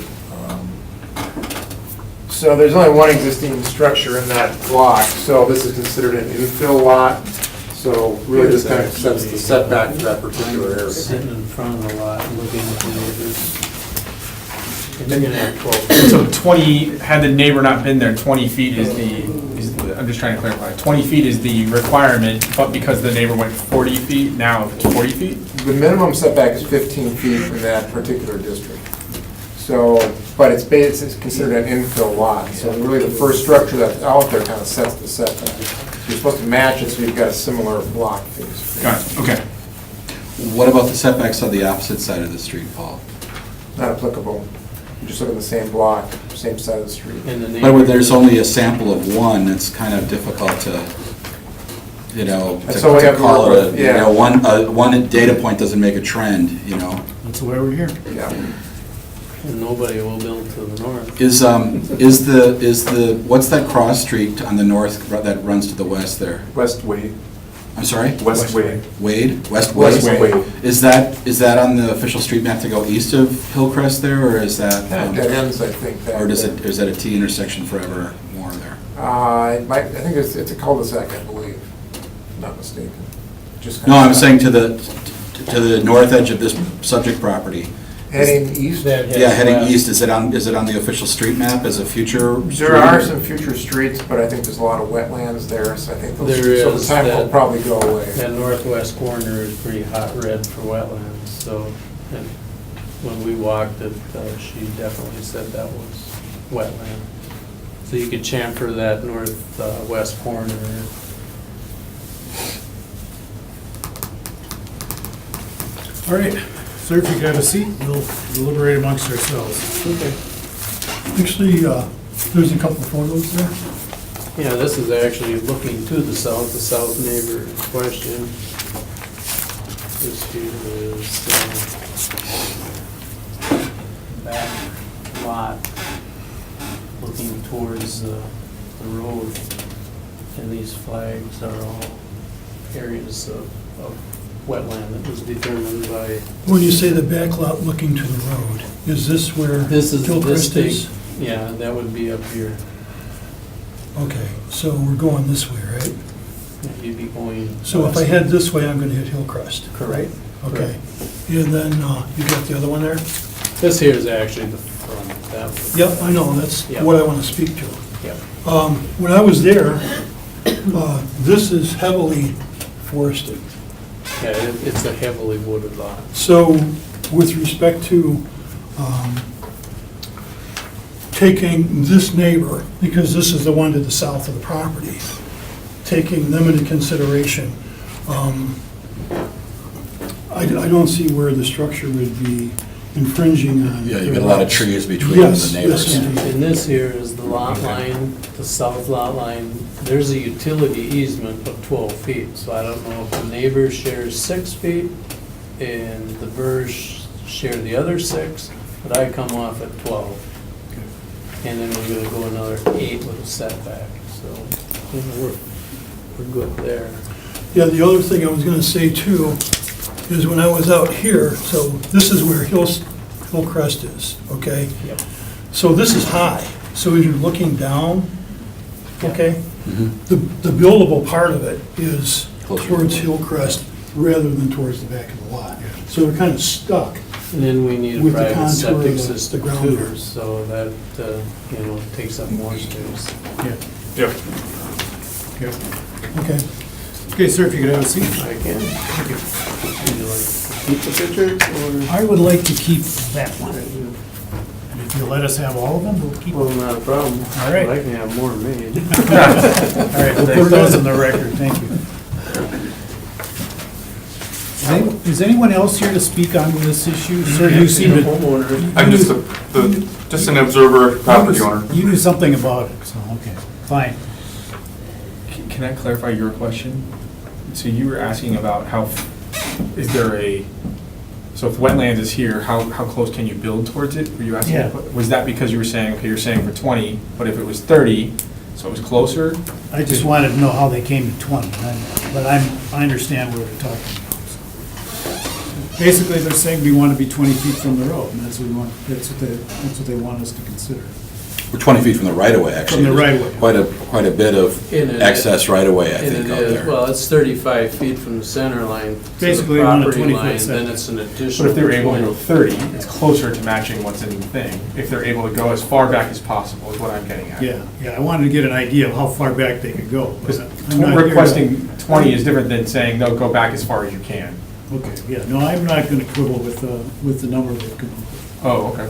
So there's only one existing structure in that block, so this is considered an infill lot. So really this kind of sets the setback for that particular area. Sitting in front of the lot and looking at the neighbors. And they're gonna have 12 feet. So 20, had the neighbor not been there, 20 feet is I'm just trying to clarify, 20 feet is the requirement, but because the neighbor went 40 feet, now it's 40 feet? The minimum setback is 15 feet in that particular district. So, but it's considered an infill lot, so really the first structure that's out there kind of sets the setback. So you're supposed to match it so you've got a similar block face. Got it, okay. What about the setbacks on the opposite side of the street, Paul? Not applicable. You just look at the same block, same side of the street. And the But neighbor. where there's only a sample of one, it's kind of difficult to, you know, That's all we have to to call work it, with, you yeah. know, one data point doesn't make a trend, you know? That's why we're here. Yeah. And nobody will build to the north. Is the, what's that cross street on the north that runs to the west there? West Wade. I'm sorry? West Wade. Wade? West West Wade? Wade. Is that on the official street map to go east of Hillcrest there, or is that? That ends, I think. Or is that a T intersection forever more there? I think it's a cul-de-sac, I believe, if I'm not mistaken. Just No, kind I'm of saying to the north edge of this subject property. Heading east. Yeah, heading east, is it on the official street map as a future? There are some future streets, but I think there's a lot of wetlands there, so I think those, There so the is time will that- probably go away. That northwest corner is pretty hot red for wetlands, so, and when we walked it, she definitely said that was wetland. So you could chamfer that northwest corner. All right, sir, if you got a seat, we'll deliberate amongst ourselves. Okay. Actually, there's a couple of photos there. Yeah, this is actually looking to the south neighbor in question. This here is back lot looking towards the road. And these flags are all areas of wetland that was determined by. When you say the back lot looking to the road, is this where This is Hillcrest this is? thing. Yeah, that would be up here. Okay, so we're going this way, right? You'd be going. So if I head this way, I'm gonna hit Hillcrest, Correct. right? Okay. And then, you got the other one there? This here is actually the front. That was- Yep, I know, that's Yep. what I wanna speak to. Yep. When I was there, this is heavily forested. Yeah, it's a heavily wooded lot. So with respect to taking this neighbor, because this is the one to the south of the property, taking them into consideration, I don't see where the structure would be infringing on. Yeah, you got a lot of trees between Yes, the yes, neighbors. indeed. And this here is the lot line, the south lot line. There's a utility easement of 12 feet, so I don't know if the neighbor shares 6 feet and the Burrs share the other 6, but I come off at 12. And then we're gonna go another 8 with a setback, so you know, we're good there. Yeah, the other thing I was gonna say too, is when I was out here, so this is where Hillcrest is, okay? Yep. So this is high, so as you're looking down, okay? Mhm. The buildable part of it is Closer. towards Hillcrest rather than towards the back of the lot. So they're kind of stuck And then we need a With the private contour of septic the system ground too, there. so that, takes up more space. Yeah. Yep. Yeah. Okay. Okay, sir, if you could have a seat. I can. Would you like to keep the picture or? I would like to keep that one. And if you let us have all of them, we'll keep them. Well, not a problem. All right. I can have more made. All right, we'll put those in the record, thank you. Is anyone else here to speak on this issue? Sir, you seem to... Homeowner. I'm just an observer, property owner. You knew something about it, so, okay, fine. Can I clarify your question? So you were asking about is there so if wetlands is here, how close can you build towards it? Were you asking? Yeah. Was that because you were saying, okay, you're saying for 20, but if it was 30, so it was closer? I just wanted to know how they came to 20, but I understand what we're talking about. Basically, they're saying we want to be 20 feet from the road, and that's what they want us to consider. We're 20 feet from the right-of-way, actually. From the right-of-way. Quite a bit of In it- excess right-of-way, I And think, it out is, there. well, it's 35 feet from the center line to the Basically, they want a property 20-foot line, then setback. it's an But additional if they were able to 20. go 30, it's closer to matching what's in the thing. If they're able to go as far back as possible, is what I'm getting at. Yeah, I wanted to get an idea of how far back they could go. Because I'm not here to- requesting 20 is different than saying, no, go back as far as you can. Okay, yeah, no, I'm not going to quibble with the number they've come up with. Oh, okay.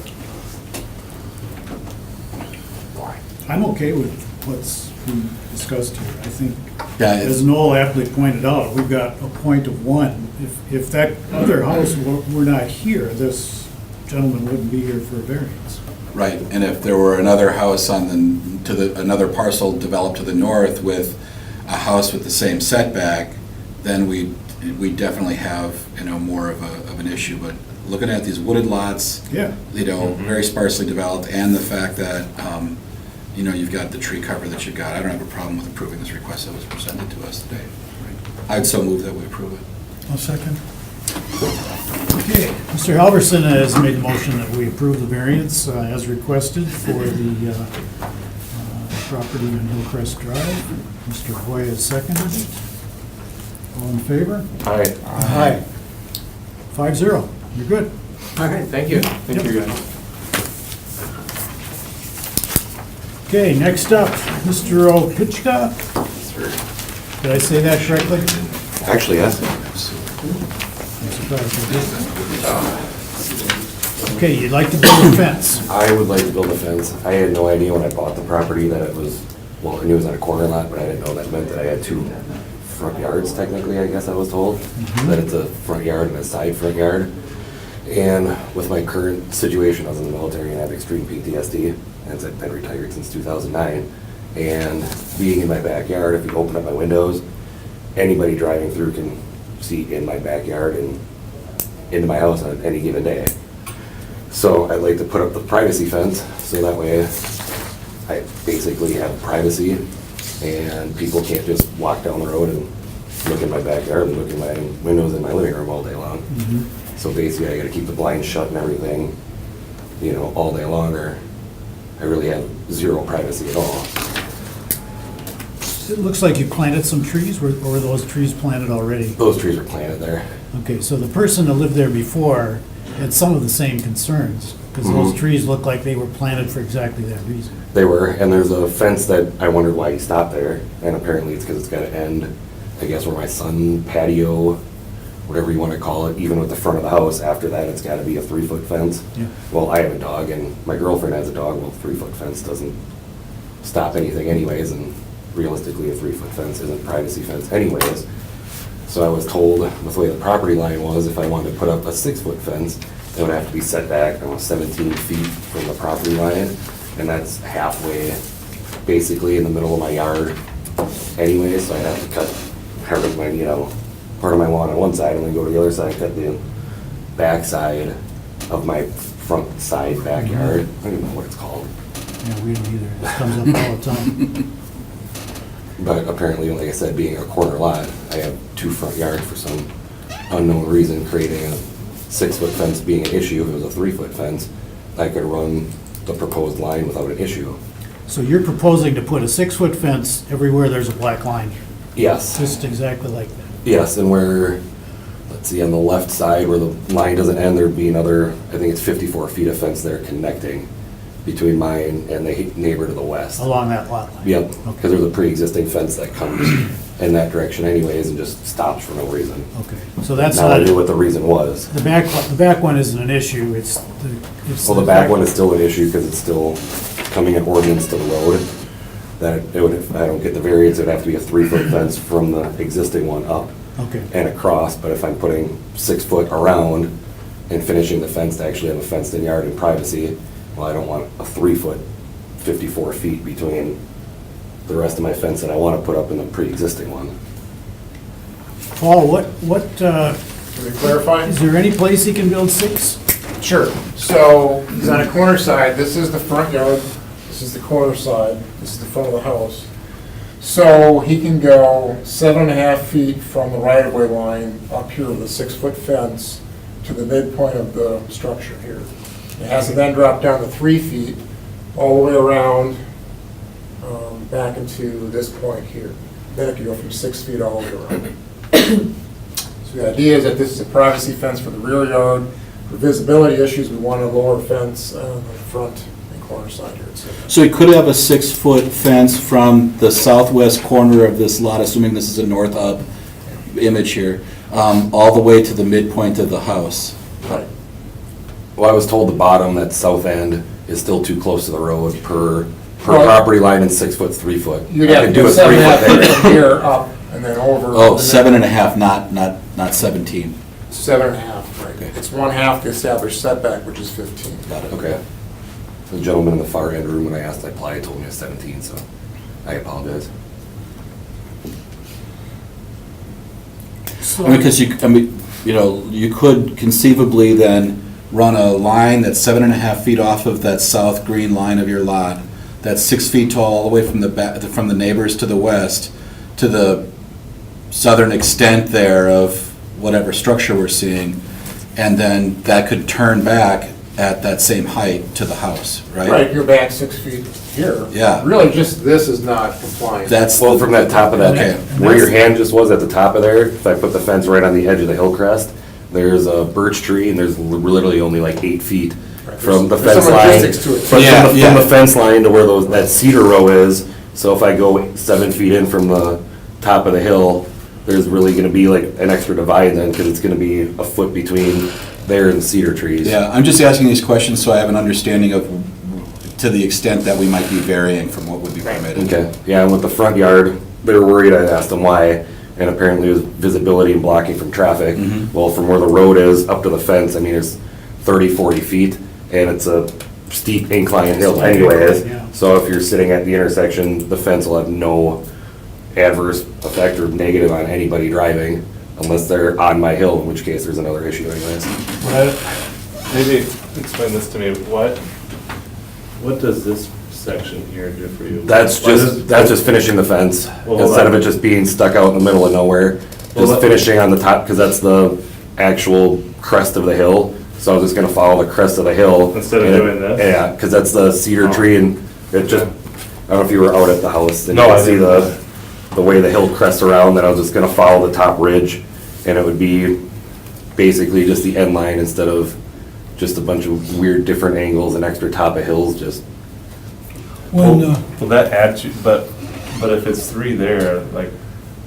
I'm okay with what's been discussed here. I think, Yeah, as Noel aptly pointed out, we've got a point of one. If that other house were not here, this gentleman wouldn't be here for a variance. Right, and if there were another house another parcel developed to the north with a house with the same setback, then we definitely have, more of an issue. But looking at these wooded lots, Yeah. very sparsely developed, and the fact that, you've got the tree cover that you've got, I don't have a problem with approving this request that was presented to us today. I'd so move that we approve it. I'll second. Okay, Mr. Halverson has made the motion that we approve the variance as requested for the property on Hillcrest Drive. Mr. Hoy has seconded it. All in favor? Aye. Aye. 5-0, you're good. All right, thank you. Thank you, guys. Okay, next up, Mr. Opichka. Did I say that correctly? Actually, yes. I'm surprised I did. Okay, you'd like to build a fence? I would like to build a fence. I had no idea when I bought the property that it was, well, I knew it was on a corner lot, but I didn't know that meant that I had two front yards technically, I guess I was told. That it's a front yard and a side front yard. And with my current situation, I was in the military and I have extreme PTSD, and I've been retired since 2009. And being in my backyard, if you open up my windows, anybody driving through can see in my backyard and into my house on any given day. So I'd like to put up the privacy fence, so that way I basically have privacy and people can't just walk down the road and look in my backyard and look in my windows in my living room all day long. So basically I gotta keep the blinds shut and everything, all day long, or I really have zero privacy at all. It looks like you planted some trees, or were those trees planted already? Those trees were planted there. Okay, so the person that lived there before had some of the same concerns, because those trees look like they were planted for exactly that reason. They were, and there's a fence that I wondered why he stopped there, and apparently it's because it's got to end, I guess, where my sun patio, whatever you want to call it, even with the front of the house. After that, it's got to be a 3-foot fence. Yeah. Well, I have a dog, and my girlfriend has a dog. Well, 3-foot fence doesn't stop anything anyways, and realistically, a 3-foot fence isn't privacy fence anyways. So I was told, with the way the property line was, if I wanted to put up a 6-foot fence, it would have to be set back, 17 feet from the property line, and that's halfway, basically in the middle of my yard anyway, so I'd have to cut part of my, part of my lawn on one side, and then go to the other side, cut the back side of my front side backyard. I don't even know what it's called. Yeah, we don't either. It comes up all the time. But apparently, like I said, being a corner lot, I have 2 front yards for some unknown reason, creating a 6-foot fence being an issue. If it was a 3-foot fence, I could run the proposed line without an issue. So you're proposing to put a 6-foot fence everywhere there's a black line? Yes. Just exactly like that? Yes, and where let's see, on the left side where the line doesn't end, there'd be another, I think it's 54 feet of fence there connecting between mine and the neighbor to the west. Along that lot line? Yep, because there's a pre-existing fence that comes in that direction anyways and just stops for no reason. Okay, so that's Now I not, knew what the reason was. the back one isn't an issue, it's Well, the back one is still an issue because it's still coming in ordinance to the road. That it would, if I don't get the variance, it'd have to be a 3-foot fence from the existing one up Okay. and across. But if I'm putting 6 foot around and finishing the fence to actually have a fenced-in yard and privacy, well, I don't want a 3-foot, 54 feet between the rest of my fence that I want to put up in the pre-existing one. Paul, what, Can we clarify? is there any place he can build 6? Sure. So he's on a corner side. This is the front yard. This is the corner side. This is the front of the house. So he can go 7.5 feet from the right-of-way line up here with a 6-foot fence to the midpoint of the structure here. It has to then drop down to 3 feet all the way around back into this point here. Then it can go from 6 feet all the way around. So the idea is that this is a privacy fence for the rear yard. For visibility issues, we want a lower fence on the front and corner side here. So he could have a 6-foot fence from the southwest corner of this lot, assuming this is a north up image here, all the way to the midpoint of the house. Right. Well, I was told the bottom, that south end, is still too close to the road per Well, property line and 6 foot, 3 foot. You'd I have could to do a 7.5 3 feet foot from here up and then over. Oh, and then 7.5, not 17. 7.5, right. Okay. It's 1/2 the established setback, which is 15. Got it. Okay. The gentleman in the far end room, when I asked, I applied, told me it was 17, so I apologize. So, I mean, because you could conceivably then run a line that's 7.5 feet off of that south green line of your lot, that's 6 feet tall all the way from the back, from the neighbors to the west, to the southern extent there of whatever structure we're seeing, and then that could turn back at that same height to the house, right? Right, you're back 6 feet here. Yeah. Really, just this is not compliant. That's, Well, from that top of that, Okay. where your hand just was at the top of there, if I put the fence right on the edge of the hill crest, there's a birch tree, and there's literally only like 8 feet from the There's fence some line. logistics to it. From Yeah, from yeah. the fence line to where that cedar row is, so if I go 7 feet in from the top of the hill, there's really gonna be like an extra divide then, because it's gonna be a foot between there and the cedar trees. yeah, I'm just asking these questions so I have an understanding of, to the extent that we might be varying from what would be permitted. Okay, yeah, and with the front yard, they were worried, I asked them why, and apparently it was visibility and blocking from traffic. Mhm. Well, from where the road is up to the fence, I mean, it's 30, 40 feet, and it's a steep incline hill anyways. Yeah. So if you're sitting at the intersection, the fence will have no adverse effect or negative on anybody driving, unless they're on my hill, in which case there's another issue anyways. Maybe explain this to me, what does this section here do for you? That's just finishing the fence, Well, hold instead of on. it just being stuck out in the middle of nowhere. Well, Just that- finishing on the top, because that's the actual crest of the hill. So I was just gonna follow the crest of the hill. Instead of and it- doing this? Yeah, because that's the cedar Oh. tree, and it just, I don't know if you were out at the house, and you No, I can see didn't. the way the hill crests around, that I was just gonna follow the top ridge, and it would be basically just the end line instead of just a bunch of weird different angles and extra top of hills, just When, Will that add to, but if it's 3 there, like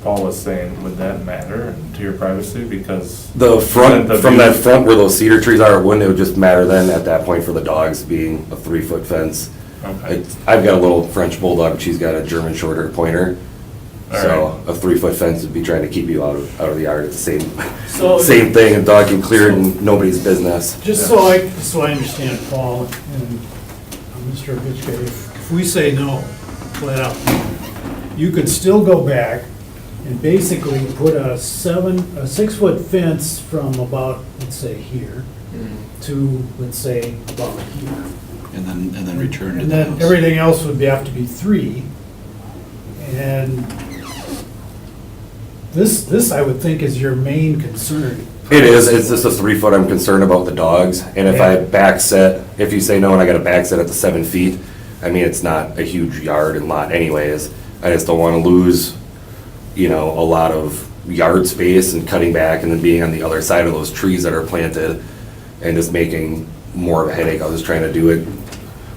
Paul was saying, would that matter to your privacy? Because. the front, the from view- that front where those cedar trees are, wouldn't it just matter then at that point for the dogs being a 3-foot fence? Okay. I've got a little French bulldog, she's got a German short-hair pointer. So a 3-foot fence would be trying to keep you out of the yard. It's the So- same thing, a dog can clear it and nobody's business. just so I understand, Paul and Mr. Vitchke, if we say no, flat out, you could still go back and basically put a 6-foot fence from about, let's say, here to, let's say, about here. And then return to And the then house. everything else would have to be 3. And this I would think is your main concern. It is, it's just a 3-foot, I'm concerned about the dogs, and if I Yeah. back set, if you say no and I gotta back set at the 7 feet, I mean, it's not a huge yard and lot anyways, I just don't wanna lose, a lot of yard space and cutting back and then being on the other side of those trees that are planted and just making more of a headache. I was just trying to do it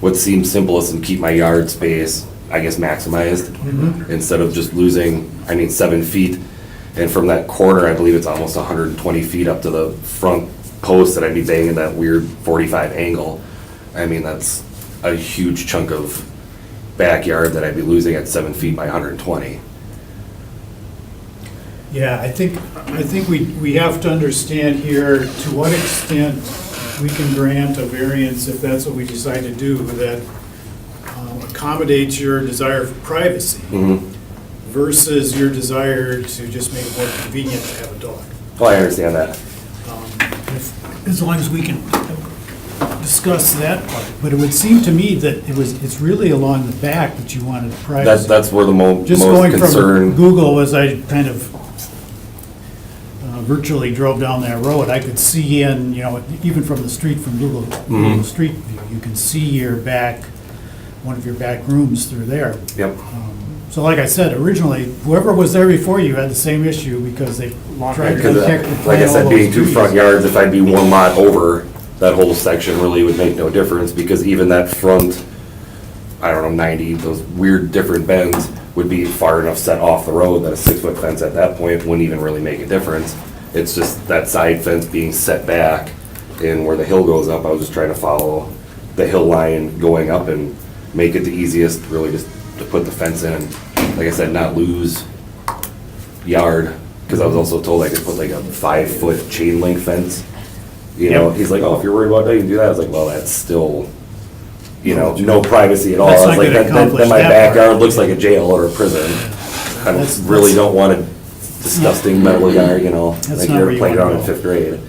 what seems simplest and keep my yard space, I guess, maximized instead of just losing, 7 feet. And from that corner, I believe it's almost 120 feet up to the front post that I'd be banging that weird 45 angle. That's a huge chunk of backyard that I'd be losing at 7 feet by 120. Yeah, I think we have to understand here to what extent we can grant a variance, if that's what we decide to do, that accommodates your desire for privacy versus your desire to just make it more convenient to have a dog. Oh, I understand that. As long as we can discuss that part. But it would seem to me that it's really along the back that you wanted privacy. That's where the most Just going concern. from Google, as I kind of virtually drove down that road, I could see in, even from the street, from Google Street View, you can see one of your back rooms through there. Yep. So like I said, originally, whoever was there before you had the same issue because they tried to protect the Like I said, all being those two front trees. yards, if I'd be one lot over, that whole section really would make no difference, because even that front, 90, those weird different bends would be far enough set off the road that a 6-foot fence at that point wouldn't even really make a difference. It's just that side fence being set back, and where the hill goes up, I was just trying to follow the hill line going up and make it the easiest, really just to put the fence in, and like I said, not lose yard, because I was also told I could put like a 5-foot chain link fence. He's like, oh, if you're worried about that, you can do that. I was like, well, that's still, no privacy at all. That's I not was like, gonna then accomplish my that backyard part. looks like a jail or a prison. I really don't want a disgusting metal yard, That's like not your where you wanna playground in go. 5th grade.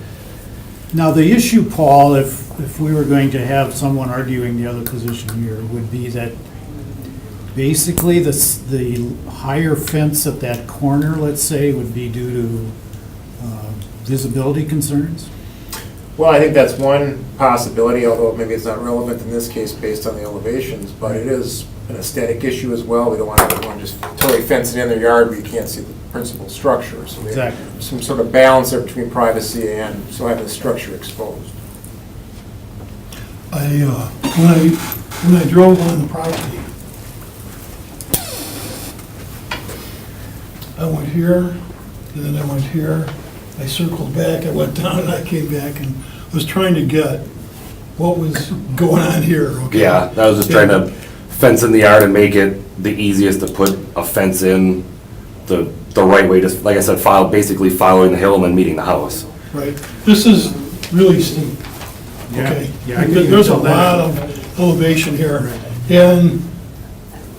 Now, the issue, Paul, if we were going to have someone arguing the other position here, would be that basically the higher fence at that corner, let's say, would be due to visibility concerns? Well, I think that's one possibility, although maybe it's not relevant in this case based on the elevations, but it is an aesthetic issue as well. We don't want everyone just totally fencing in their yard where you can't see the principal structure. So we have Exactly. some sort of balance there between privacy and so having the structure exposed. When I drove on the property, I went here, and then I went here, I circled back, I went down, and I came back, and was trying to get what was going on here, okay? Yeah, I was just trying to fence in the yard and make it the easiest to put a fence in the right way, just like I said, basically following the hill and then meeting the house. Right, this is really steep, okay? Yeah, I can There's a tell that. lot of elevation here, and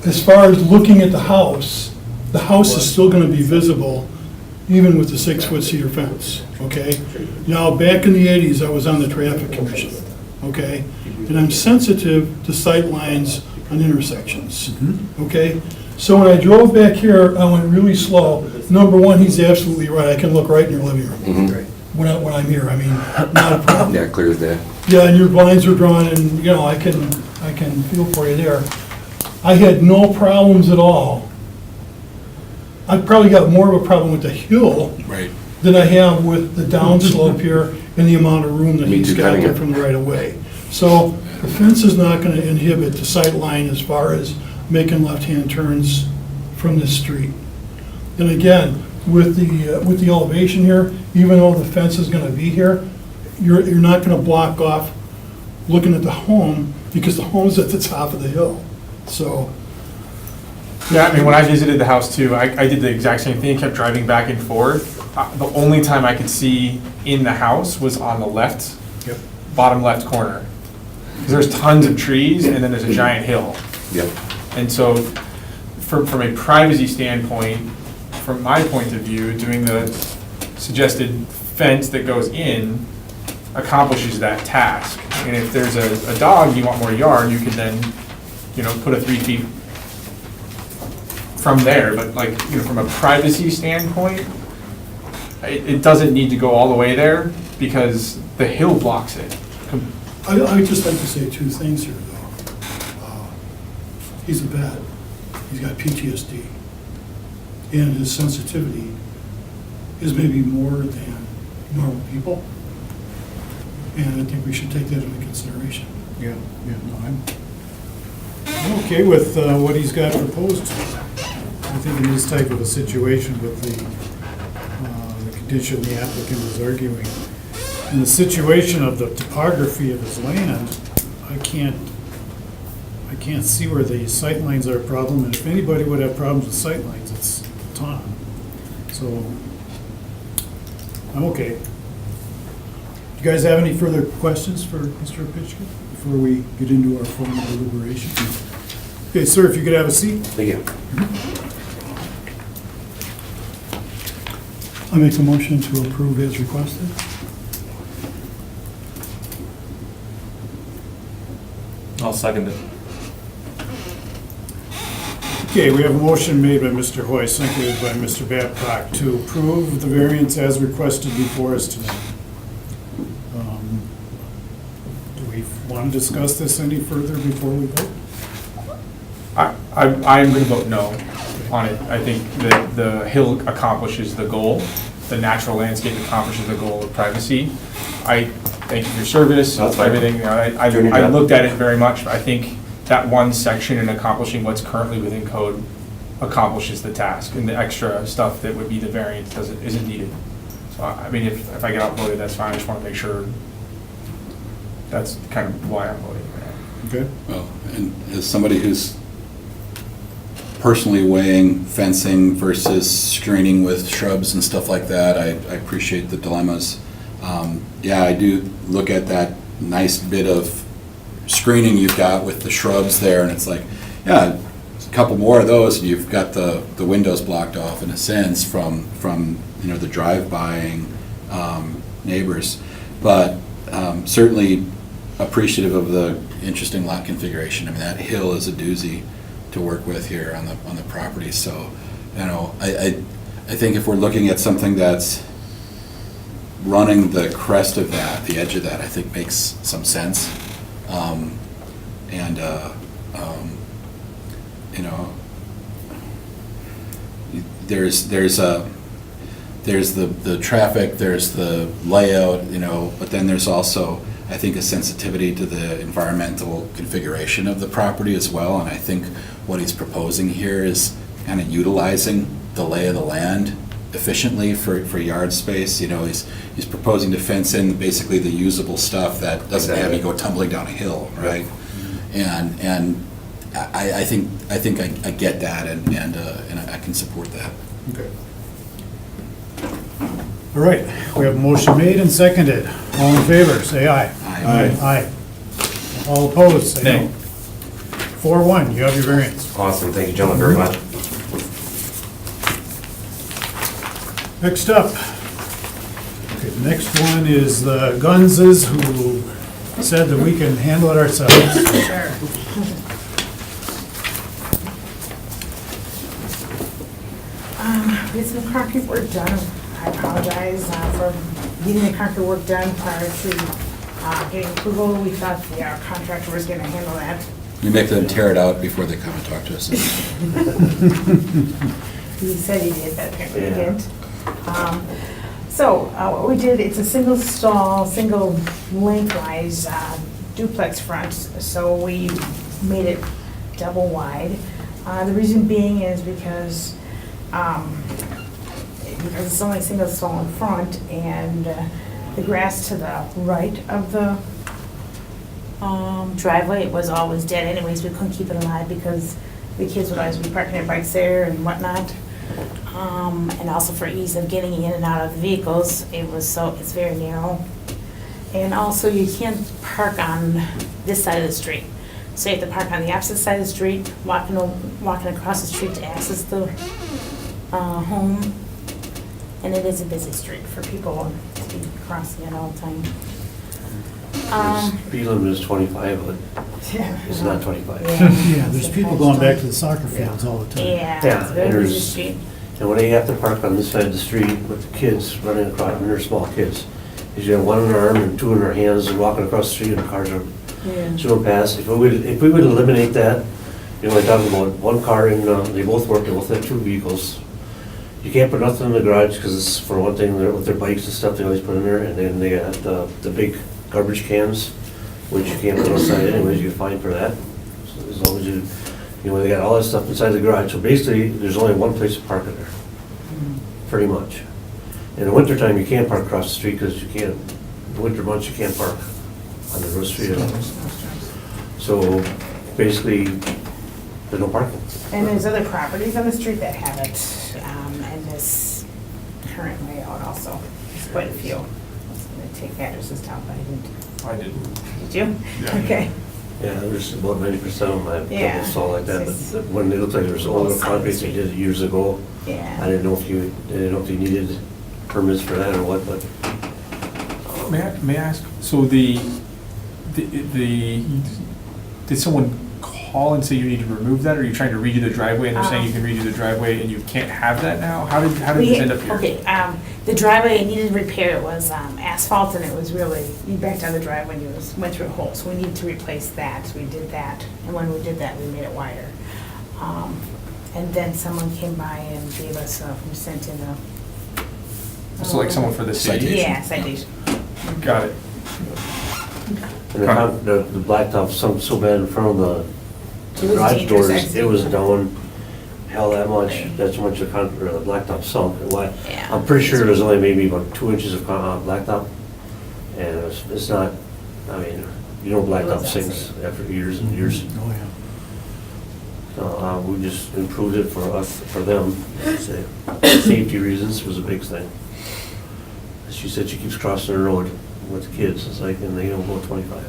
as far as looking at the house is still gonna be visible even with the 6-foot cedar fence, okay? Now, back in the 80s, I was on the traffic commission, okay? And I'm sensitive to sight lines on intersections, okay? So when I drove back here, I went really slow. Number one, he's absolutely right, I can look right in your living room when I'm here, not a problem. Yeah, clear as day. Yeah, and your blinds are drawn, and, I can feel for you there. I had no problems at all. I've probably got more of a problem with the hill Right. than I have with the downslope here and the amount of room that Me he's too, got cutting there it. from the right of way. So the fence is not gonna inhibit the sight line as far as making left-hand turns from the street. And again, with the elevation here, even though the fence is gonna be here, you're not gonna block off looking at the home, because the home's at the top of the hill. So, Yeah, when I visited the house too, I did the exact same thing, kept driving back and forth. The only time I could see in the house was on the left, bottom left corner. 'Cause there's tons of trees and then there's a giant hill. Yep. And so from a privacy standpoint, from my point of view, doing the suggested fence that goes in accomplishes that task. And if there's a dog, you want more yard, you can then, put a 3 feet from there. But from a privacy standpoint, it doesn't need to go all the way there because the hill blocks it. I'd just like to say two things here, though. He's a vet, he's got PTSD, and his sensitivity is maybe more than normal people. And I think we should take that into consideration. Yeah, no, I'm okay with what he's got proposed. I think in this type of a situation with the condition the applicant is arguing, in the situation of the topography of his land, I can't see where the sightlines are a problem, and if anybody would have problems with sightlines, it's Tom. So, I'm okay. You guys have any further questions for Mr. Pitchko before we get into our formal deliberation? Okay, sir, if you could have a seat. Thank you. I make a motion to approve as requested. I'll second it. Okay, we have a motion made by Mr. Hoy, seconded by Mr. Babcock to approve the variance as requested before us tonight. Do we want to discuss this any further before we vote? I'm going to vote no on it. I think that the hill accomplishes the goal. The natural landscape accomplishes the goal of privacy. I thank you for your service, That's fine. everything. I looked at it very much. I think that one section in accomplishing what's currently within code accomplishes the task, and the extra stuff that would be the variance isn't needed. So, I mean, if I get outvoted, that's fine. I just want to make sure that's kind of why I'm voting. Okay. Well, and as somebody who's personally weighing fencing versus screening with shrubs and stuff like that, I appreciate the dilemmas. Yeah, I do look at that nice bit of screening you've got with the shrubs there, and it's like, yeah, a couple more of those, and you've got the windows blocked off in a sense from the drive-bying neighbors. But certainly appreciative of the interesting lot configuration. I mean, that hill is a doozy to work with here on the property. So, I think if we're looking at something that's running the crest of that, the edge of that, I think makes some sense. There's the traffic, there's the layout, but then there's also, I think, a sensitivity to the environmental configuration of the property as well. And I think what he's proposing here is kind of utilizing the lay of the land efficiently for yard space. He's proposing to fence in basically the usable stuff that doesn't have you go tumbling down a hill, right? And I think I get that, and I can support that. Okay. All right, we have a motion made and seconded. All in favor, say aye. Aye. Aye. All opposed, say no. 4-1, you have your variance. Awesome, thank you gentlemen very much. Next up. Okay, the next one is the Gunzes, who said that we can handle it ourselves. Sure. We had some concrete work done. I apologize for getting the concrete work done prior to getting approval. We thought the contractor was going to handle that. We make them tear it out before they come and talk to us. He said he did, but apparently he didn't. So what we did, it's a single stall, single lengthwise duplex front, so we made it double wide. The reason being is because it's only single stall in front, and the grass to the right of the driveway was always dead anyways. We couldn't keep it alive because the kids would always be parking their bikes there and whatnot. And also for ease of getting in and out of the vehicles, it's very narrow. And also you can't park on this side of the street. So you have to park on the opposite side of the street, walking across the street to access the home. And it is a busy street for people to be crossing it all the time. Speed limit is 25, but it's not 25. Yeah, there's people going back to the soccer fields all the time. Yeah, Yeah, it's a very and busy there's- street. And when they have to park on this side of the street with the kids running across, and they're small kids, is you have one in their arm and two in their hands and walking across the street and the cars are zooming past. If we would eliminate that, we're talking about one car and they both work, they both have two vehicles. You can't put nothing in the garage, because it's, for one thing, with their bikes and stuff, they always put in there, and then they got the big garbage cans, which you can't put outside anyways, you get fined for that. So as long as you, they got all that stuff inside the garage, so basically, there's only one place to park in there, pretty much. In the wintertime, you can't park across the street, because you can't, in the winter months, you can't park on the road street at all. So basically, there's no parking. And there's other properties on the street that have it, and this current layout also. There's quite a few. I was gonna take addresses down, but I didn't. I didn't. Did you? Yeah. Okay. Yeah, there's about 90% of them Yeah. I saw like that, but when they looked like there was older projects they did years ago, Yeah. I didn't know if you needed permits for that or what, but. May I ask, so the, did someone call and say you need to remove that, or are you trying to redo the driveway and they're saying you can redo the driveway and you can't have that now? How did this end up here? Okay, the driveway needed repair. It was asphalt and it was really, you backed down the driveway and it went through a hole. So we needed to replace that. So we did that. And when we did that, we made it wider. And then someone came by and gave us, we sent in a. So like someone for the city? Yeah, citation. Got it. And the blacktop sunk so bad in front of It the was garage dangerous doors, accident. it was down, hell, that much, that's much the blacktop sunk. Yeah. I'm pretty sure there's only maybe about 2 inches of blacktop, and it's not, I mean, blacktop sinks after years and years. Oh, yeah. So, we just improved it for us, for them, say, safety reasons was a big thing. She said she keeps crossing the road with the kids, it's like, and they don't go 25.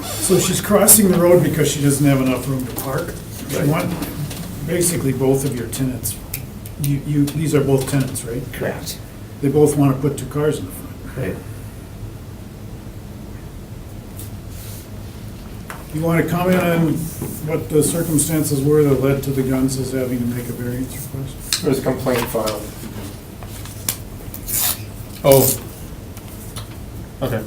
So she's crossing the road because she doesn't have enough room to park. She want, basically, both of your tenants, these are both tenants, right? Correct. They both want to put 2 cars in the front. Right. You want to comment on what the circumstances were that led to the Gunses having to make a variance request? There's a complaint filed. Oh. Okay.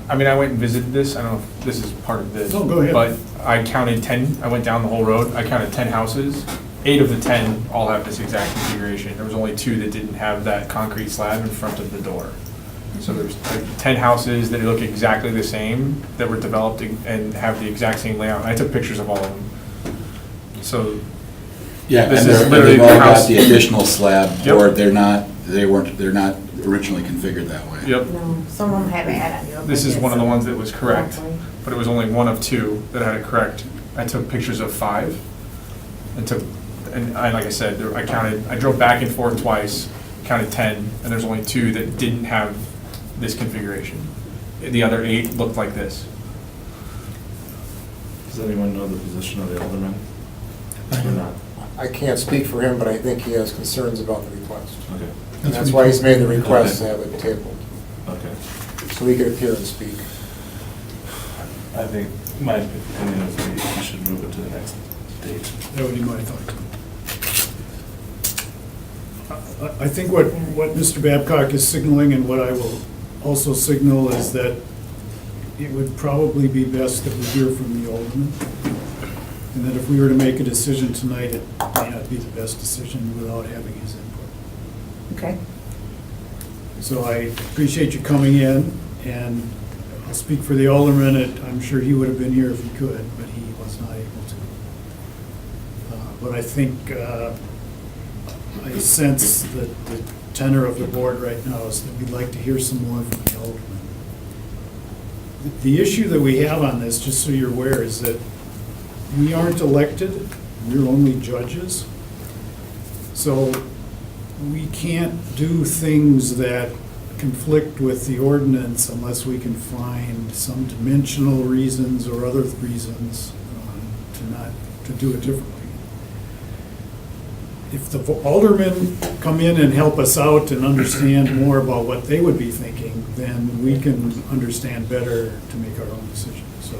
I mean, I went and visited this, I don't know if this is part of this. No, go ahead. But I counted 10, I went down the whole road, I counted 10 houses. 8 of the 10 all have this exact configuration. There was only 2 that didn't have that concrete slab in front of the door. So there's like 10 houses that look exactly the same, that were developed and have the exact same layout. I took pictures of all of them. So. Yeah, and this is they've literally all the got house. the additional slab, Yep. or they're not originally configured that way. Yep. No, some of them had add-on. This is one of the ones that was correct, Lovely. but it was only one of 2 that had it correct. I took pictures of 5 and like I said, I drove back and forth twice, counted 10, and there's only 2 that didn't have this configuration. The other 8 looked like this. Does anyone know the position of the alderman? Or not? I can't speak for him, but I think he has concerns about the request. Okay, And that's why he's made the request to have it tabled, okay. so he could appear and speak. I think, my opinion is we should move it to the next date. That would be my thought. I think what Mr. Babcock is signaling and what I will also signal is that it would probably be best that we hear from the alderman. And that if we were to make a decision tonight, it may not be the best decision without having his input. Okay. So I appreciate you coming in, and I'll speak for the alderman. I'm sure he would have been here if he could, but he was not able to. But I think, I sense that the tenor of the board right now is that we'd like to hear some more from the alderman. The issue that we have on this, just so you're aware, is that we aren't elected, we're only judges. So we can't do things that conflict with the ordinance unless we can find some dimensional reasons or other reasons to do it differently. If the aldermen come in and help us out and understand more about what they would be thinking, then we can understand better to make our own decision. So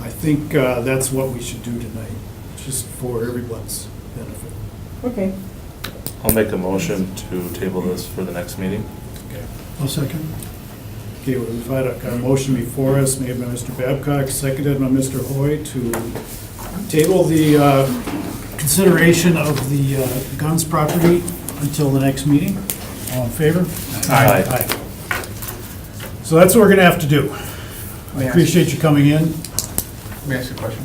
I think that's what we should do tonight, just for everyone's benefit. Okay. I'll make a motion to table this for the next meeting. Okay. I'll second. Okay, we've had a motion before us made by Mr. Babcock, seconded by Mr. Hoy to Table the consideration of the Guns property until the next meeting. All in favor? Aye. So that's what we're gonna have to do. I appreciate you coming in. Let me ask you a question.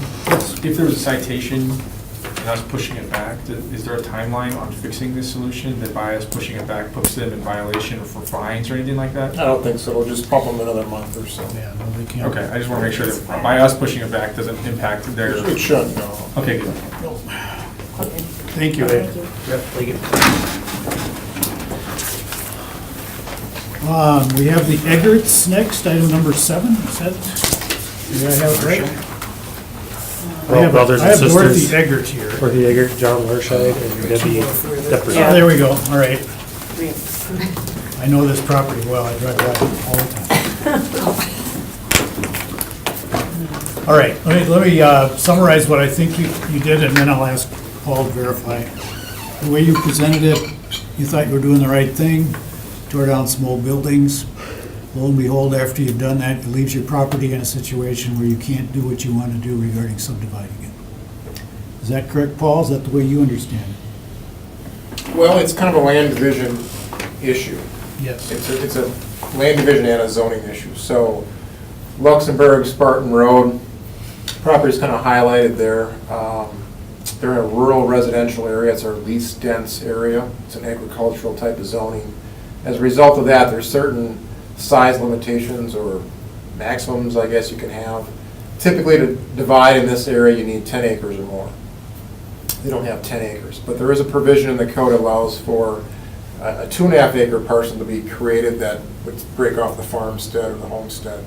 If there was a citation and us pushing it back, is there a timeline on fixing this solution that by us pushing it back puts them in violation or for fines or anything like that? I don't think so, we'll just pump them another month or so. Yeah, no, they can't. Okay, I just want to make sure that by us pushing it back doesn't impact their. It shouldn't, no. Okay, good. Thank you. Thank you. Thank you. We have the Eggerts next, item number 7, is that, did I have it right? Brothers I and have Dorothy sisters. Eggert here. Dorothy Eggert, John Lurscheid, and Debbie Deppers. Oh, there we go, all right. I know this property well, I drive by it all the time. All right, let me summarize what I think you did, and then I'll ask Paul to verify. The way you presented it, you thought you were doing the right thing, tore down some old buildings. Lo and behold, after you've done that, it leaves your property in a situation where you can't do what you want to do regarding subdividing it. Is that correct, Paul? Is that the way you understand it? Well, it's kind of a land division issue. Yes. It's a land division and a zoning issue. So Luxembourg, Spartan Road, property's kind of highlighted there. They're in a rural residential area. It's our least dense area. It's an agricultural type of zoning. As a result of that, there's certain size limitations or maximums, I guess you can have. Typically, to divide in this area, you need 10 acres or more. They don't have 10 acres, but there is a provision in the code that allows for a 2.5 acre parcel to be created that would break off the farmstead or the homestead.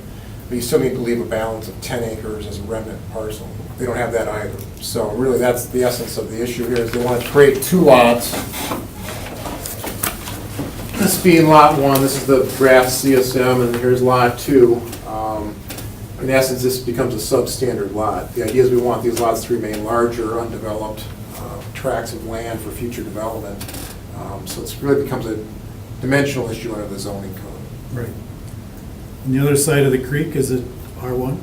But you still need to leave a balance of 10 acres as a remnant parcel. They don't have that either. So really, that's the essence of the issue here, is they want to create 2 lots. This being lot 1, this is the draft CSM, and here's lot 2. In essence, this becomes a substandard lot. The idea is we want these lots to remain larger, undeveloped tracts of land for future development. So it really becomes a dimensional issue under the zoning code. Right. On the other side of the creek, is it R1?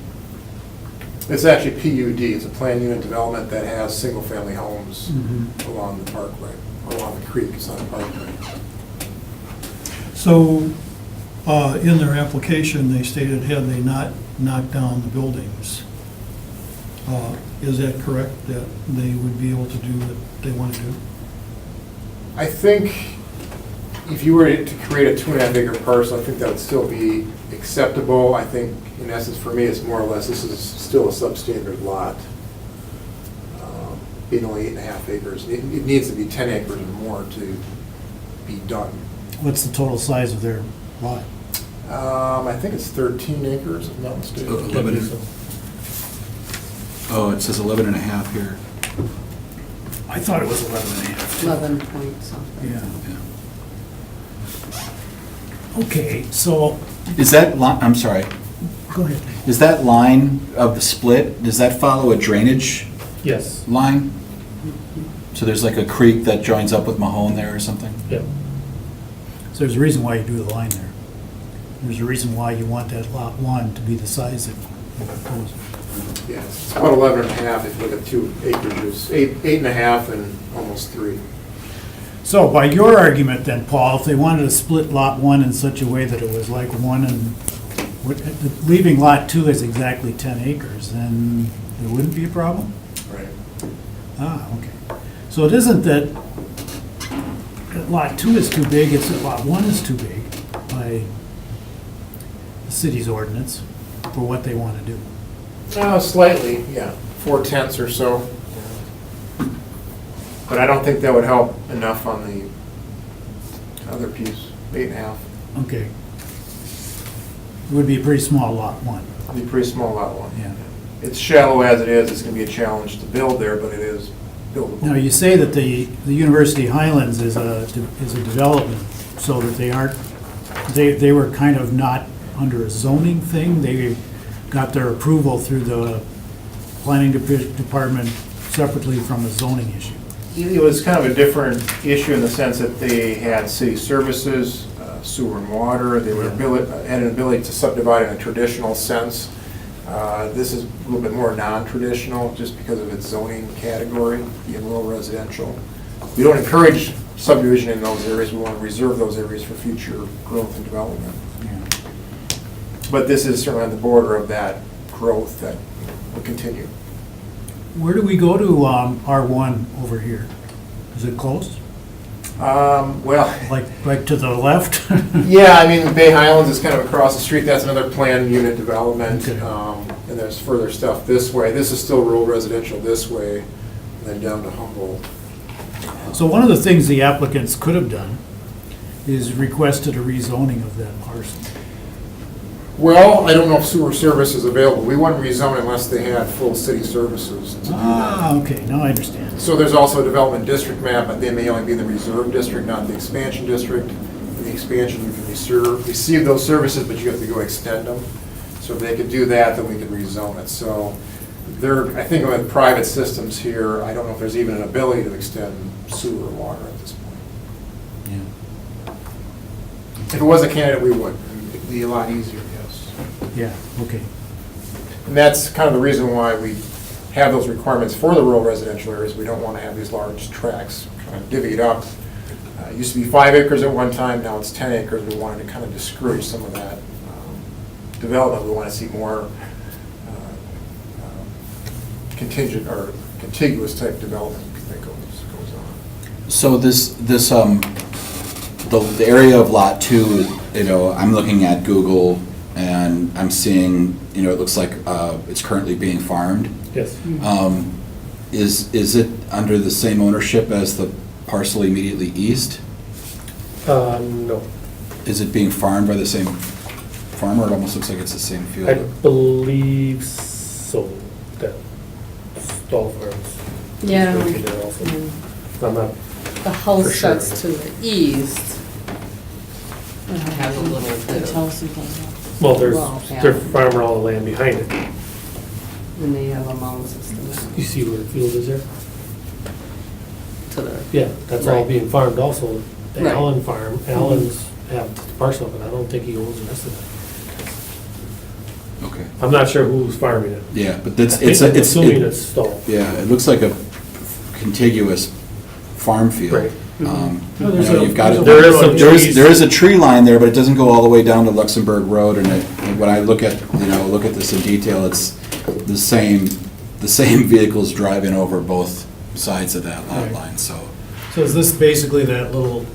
It's actually PUD. It's a planned unit development that has single-family homes along the parkway, or along the creek. It's not a parkway. So, in their application, they stated had they not knocked down the buildings, is that correct, that they would be able to do what they want to do? I think if you were to create a 2.5 acre parcel, I think that would still be acceptable. I think, in essence, for me, it's more or less, this is still a substandard lot. Being only 8.5 acres, it needs to be 10 acres or more to be done. What's the total size of their lot? I think it's 13 acres, if I'm not mistaken. 11. Oh, it says 11 and a half here. I thought it was 11.5. 11 point something. Yeah. Okay, so, Is that line, I'm sorry, go ahead. is that line of the split, does that follow a drainage Yes. line? So there's like a creek that joins up with Mahone there or something? Yep. So there's a reason why you do the line there. There's a reason why you want that lot 1 to be the size that you propose. Yeah, it's about 11 and a half if you look at 2 acres, 8.5 and almost 3. So by your argument then, Paul, if they wanted to split lot 1 in such a way that it was like 1 and, leaving lot 2 as exactly 10 acres, then there wouldn't be a problem? Right. Ah, okay. So it isn't that lot 2 is too big, it's that lot 1 is too big by the city's ordinance for what they want to do. Slightly, yeah, 4/10 or so. But I don't think that would help enough on the other piece, 8.5. Okay. It would be a pretty small lot 1. It'd be a pretty small lot 1. Yeah. It's shallow as it is, it's gonna be a challenge to build there, but it is buildable. Now, you say that the University Highlands is a development, so that they aren't, they were kind of not under a zoning thing, they got their approval through the planning department separately from a zoning issue. It was kind of a different issue in the sense that they had city services, sewer and water, they had an ability to subdivide in a traditional sense. This is a little bit more non-traditional, just because of its zoning category, being rural residential. We don't encourage subdivision in those areas, we want to reserve those areas for future growth and development. But this is certainly on the border of that growth that will continue. Where do we go to R1 over here? Is it close? Well, Like right to the left? yeah, I mean, Bay Highlands is kind of across the street, that's another planned unit development. Okay. And there's further stuff this way. This is still rural residential this way, and then down to Humboldt. So one of the things the applicants could have done is requested a rezoning of that parcel. Well, I don't know if sewer service is available. We wouldn't rezone unless they had full city services to do that. Ah, okay, now I understand. So there's also a development district map, but they may only be in the reserve district, not the expansion district. In the expansion, you can receive those services, but you have to go extend them. So if they could do that, then we could rezone it. So I think with private systems here, I don't know if there's even an ability to extend sewer or water at this point. If it was a candidate, we would. It'd be a lot easier, yes. Yeah, okay. And that's kind of the reason why we have those requirements for the rural residential areas. We don't want to have these large tracts kind of divvied up. It used to be 5 acres at one time, now it's 10 acres. We wanted to kind of discourage some of that development. We want to see more contingent or contiguous type development that goes on. So the area of Lot 2, I'm looking at Google and I'm seeing, it looks like it's currently being farmed. Yes. Is it under the same ownership as the parcel immediately east? No. Is it being farmed by the same farmer? It almost looks like it's the same field. I believe so, that Stall Farms. Yeah. is located there also. I'm not The house For sure. that's to the east. Has a little bit of, Well, they're yeah. farming all the land behind it. and they have a mound system You see where the field is there? to the, Yeah, that's all Right. being farmed also. The Right. Allen farm, Allen's have the parcel of it, I don't think he owns the rest of it. Okay. I'm not sure who's farming it. Yeah, but that's, I think I'm assuming it's Stoll. Yeah, it looks like a contiguous farm field. Right. There's You've got it. There is some trees. There is a tree line there, but it doesn't go all the way down to Luxembourg Road, and when I look at this in detail, it's the same vehicles driving over both sides of that lot Right. line, so. So is this basically that little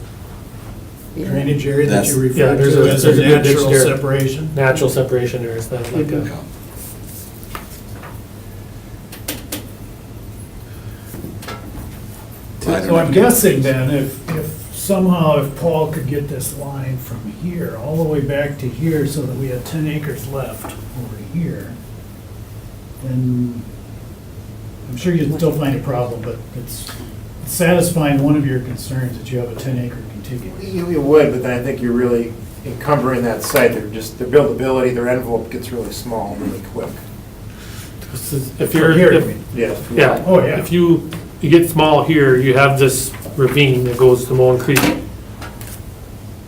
drainage area that That's- you Yeah, referred there's to a as a good ditch natural there. separation? Natural separation there, it's not like Yeah. a, I don't So I'm know. guessing then, if somehow if Paul could get this line from here all the way back to here so that we had 10 acres left over here, then I'm sure you'd still find a problem, but it's satisfying one of your concerns that you have a 10-acre contiguous. You would, but then I think you're really encumbering that site. Their buildability, their envelope gets really small really quick. if you're, From here, you if- mean? Yeah. yeah. Oh, yeah. If you get small here, you have this ravine that goes to Mullen Creek.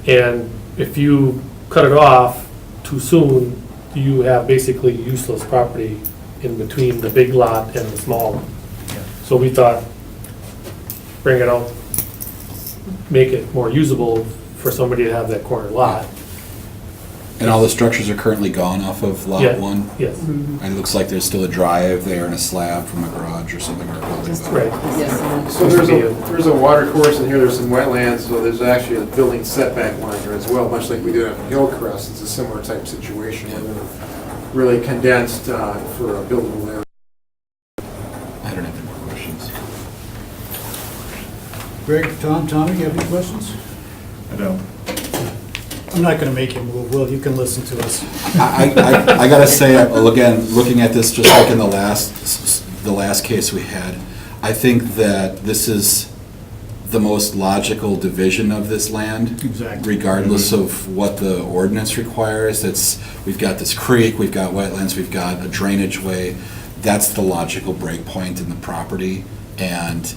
And if you cut it off too soon, you have basically useless property in between the big lot and the small one. So we thought, bring it out, make it more usable for somebody to have that corner lot. And all the structures are currently gone off of Yeah. Lot 1? Yes, And it looks like there's still a drive there and a slab from a garage or something. Or a building, but- right. yes, So there's a water course in here, there's some wetlands, so there's actually a building setback line here as well, much like we did on Hillcrest. It's a similar type situation where they're really condensed for a buildable area. I don't have any more questions. Greg, Tommy, you have any questions? I don't. I'm not going to make you move, Will, you can listen to us. I gotta say, again, looking at this, just like in the last case we had, I think that this is the most logical division of this land. Exactly. Regardless of what the ordinance requires. We've got this creek, we've got wetlands, we've got a drainage way. That's the logical break point in the property. And,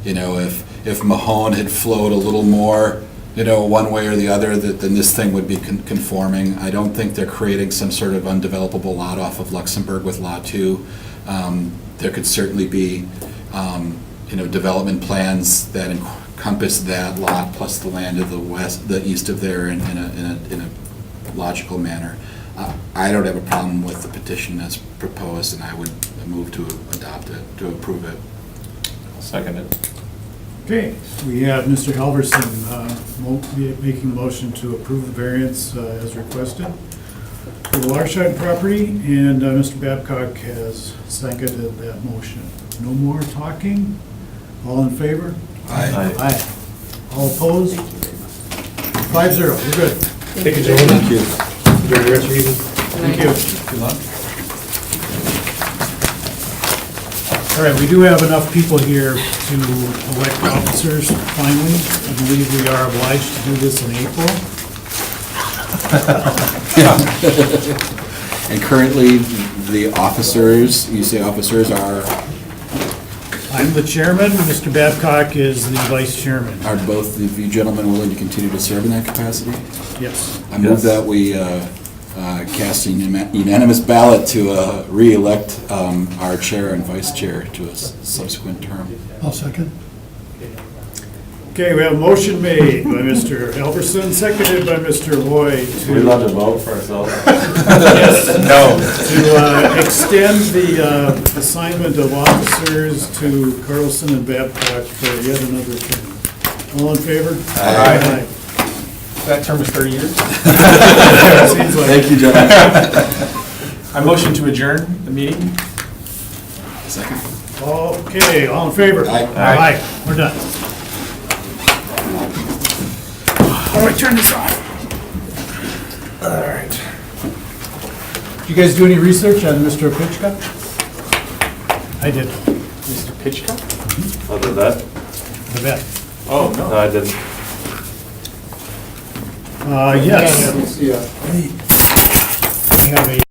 if Mahone had flowed a little more one way or the other, that then this thing would be conforming. I don't think they're creating some sort of undevelopable lot off of Luxembourg with Lot 2. There could certainly be, development plans that encompass that lot plus the land to the east of there in a logical manner. I don't have a problem with the petition that's proposed, and I would move to adopt it, to approve it. I'll second it. Okay, we have Mr. Halverson making a motion to approve the variance as requested for the Larshide property, and Mr. Babcock has seconded that motion. No more talking? All in favor? Aye. Aye. All opposed? 5-0, you're good. Thank you, gentlemen. Thank you. Enjoy the rest of your evening. Thank you. Good luck. All right, we do have enough people here to elect officers finally. I believe we are obliged to do this in April. And currently, the officers, you say officers are, I'm the chairman, Mr. Babcock is the vice chairman. are both of you gentlemen willing to continue to serve in that capacity? Yes. I move that we cast a unanimous ballot to re-elect our chair and vice chair to a subsequent term. I'll second. Okay, we have a motion made by Mr. Halverson, seconded by Mr. Hoy We to, love to vote for ourselves. No. to extend the assignment of officers to Carlson and Babcock for yet another term. All in favor? Aye. That term is 30 years. Seems like Thank you, gentlemen. I motion to adjourn the meeting. Second. Okay, all in favor? Aye. Aye, we're done. How do I turn this off? All right. Did you guys do any research on Mr. Pitchka? I did. Mr. Pitchka? Other than that, The vet. Oh, no. no, I didn't. Yes. Yeah. We have a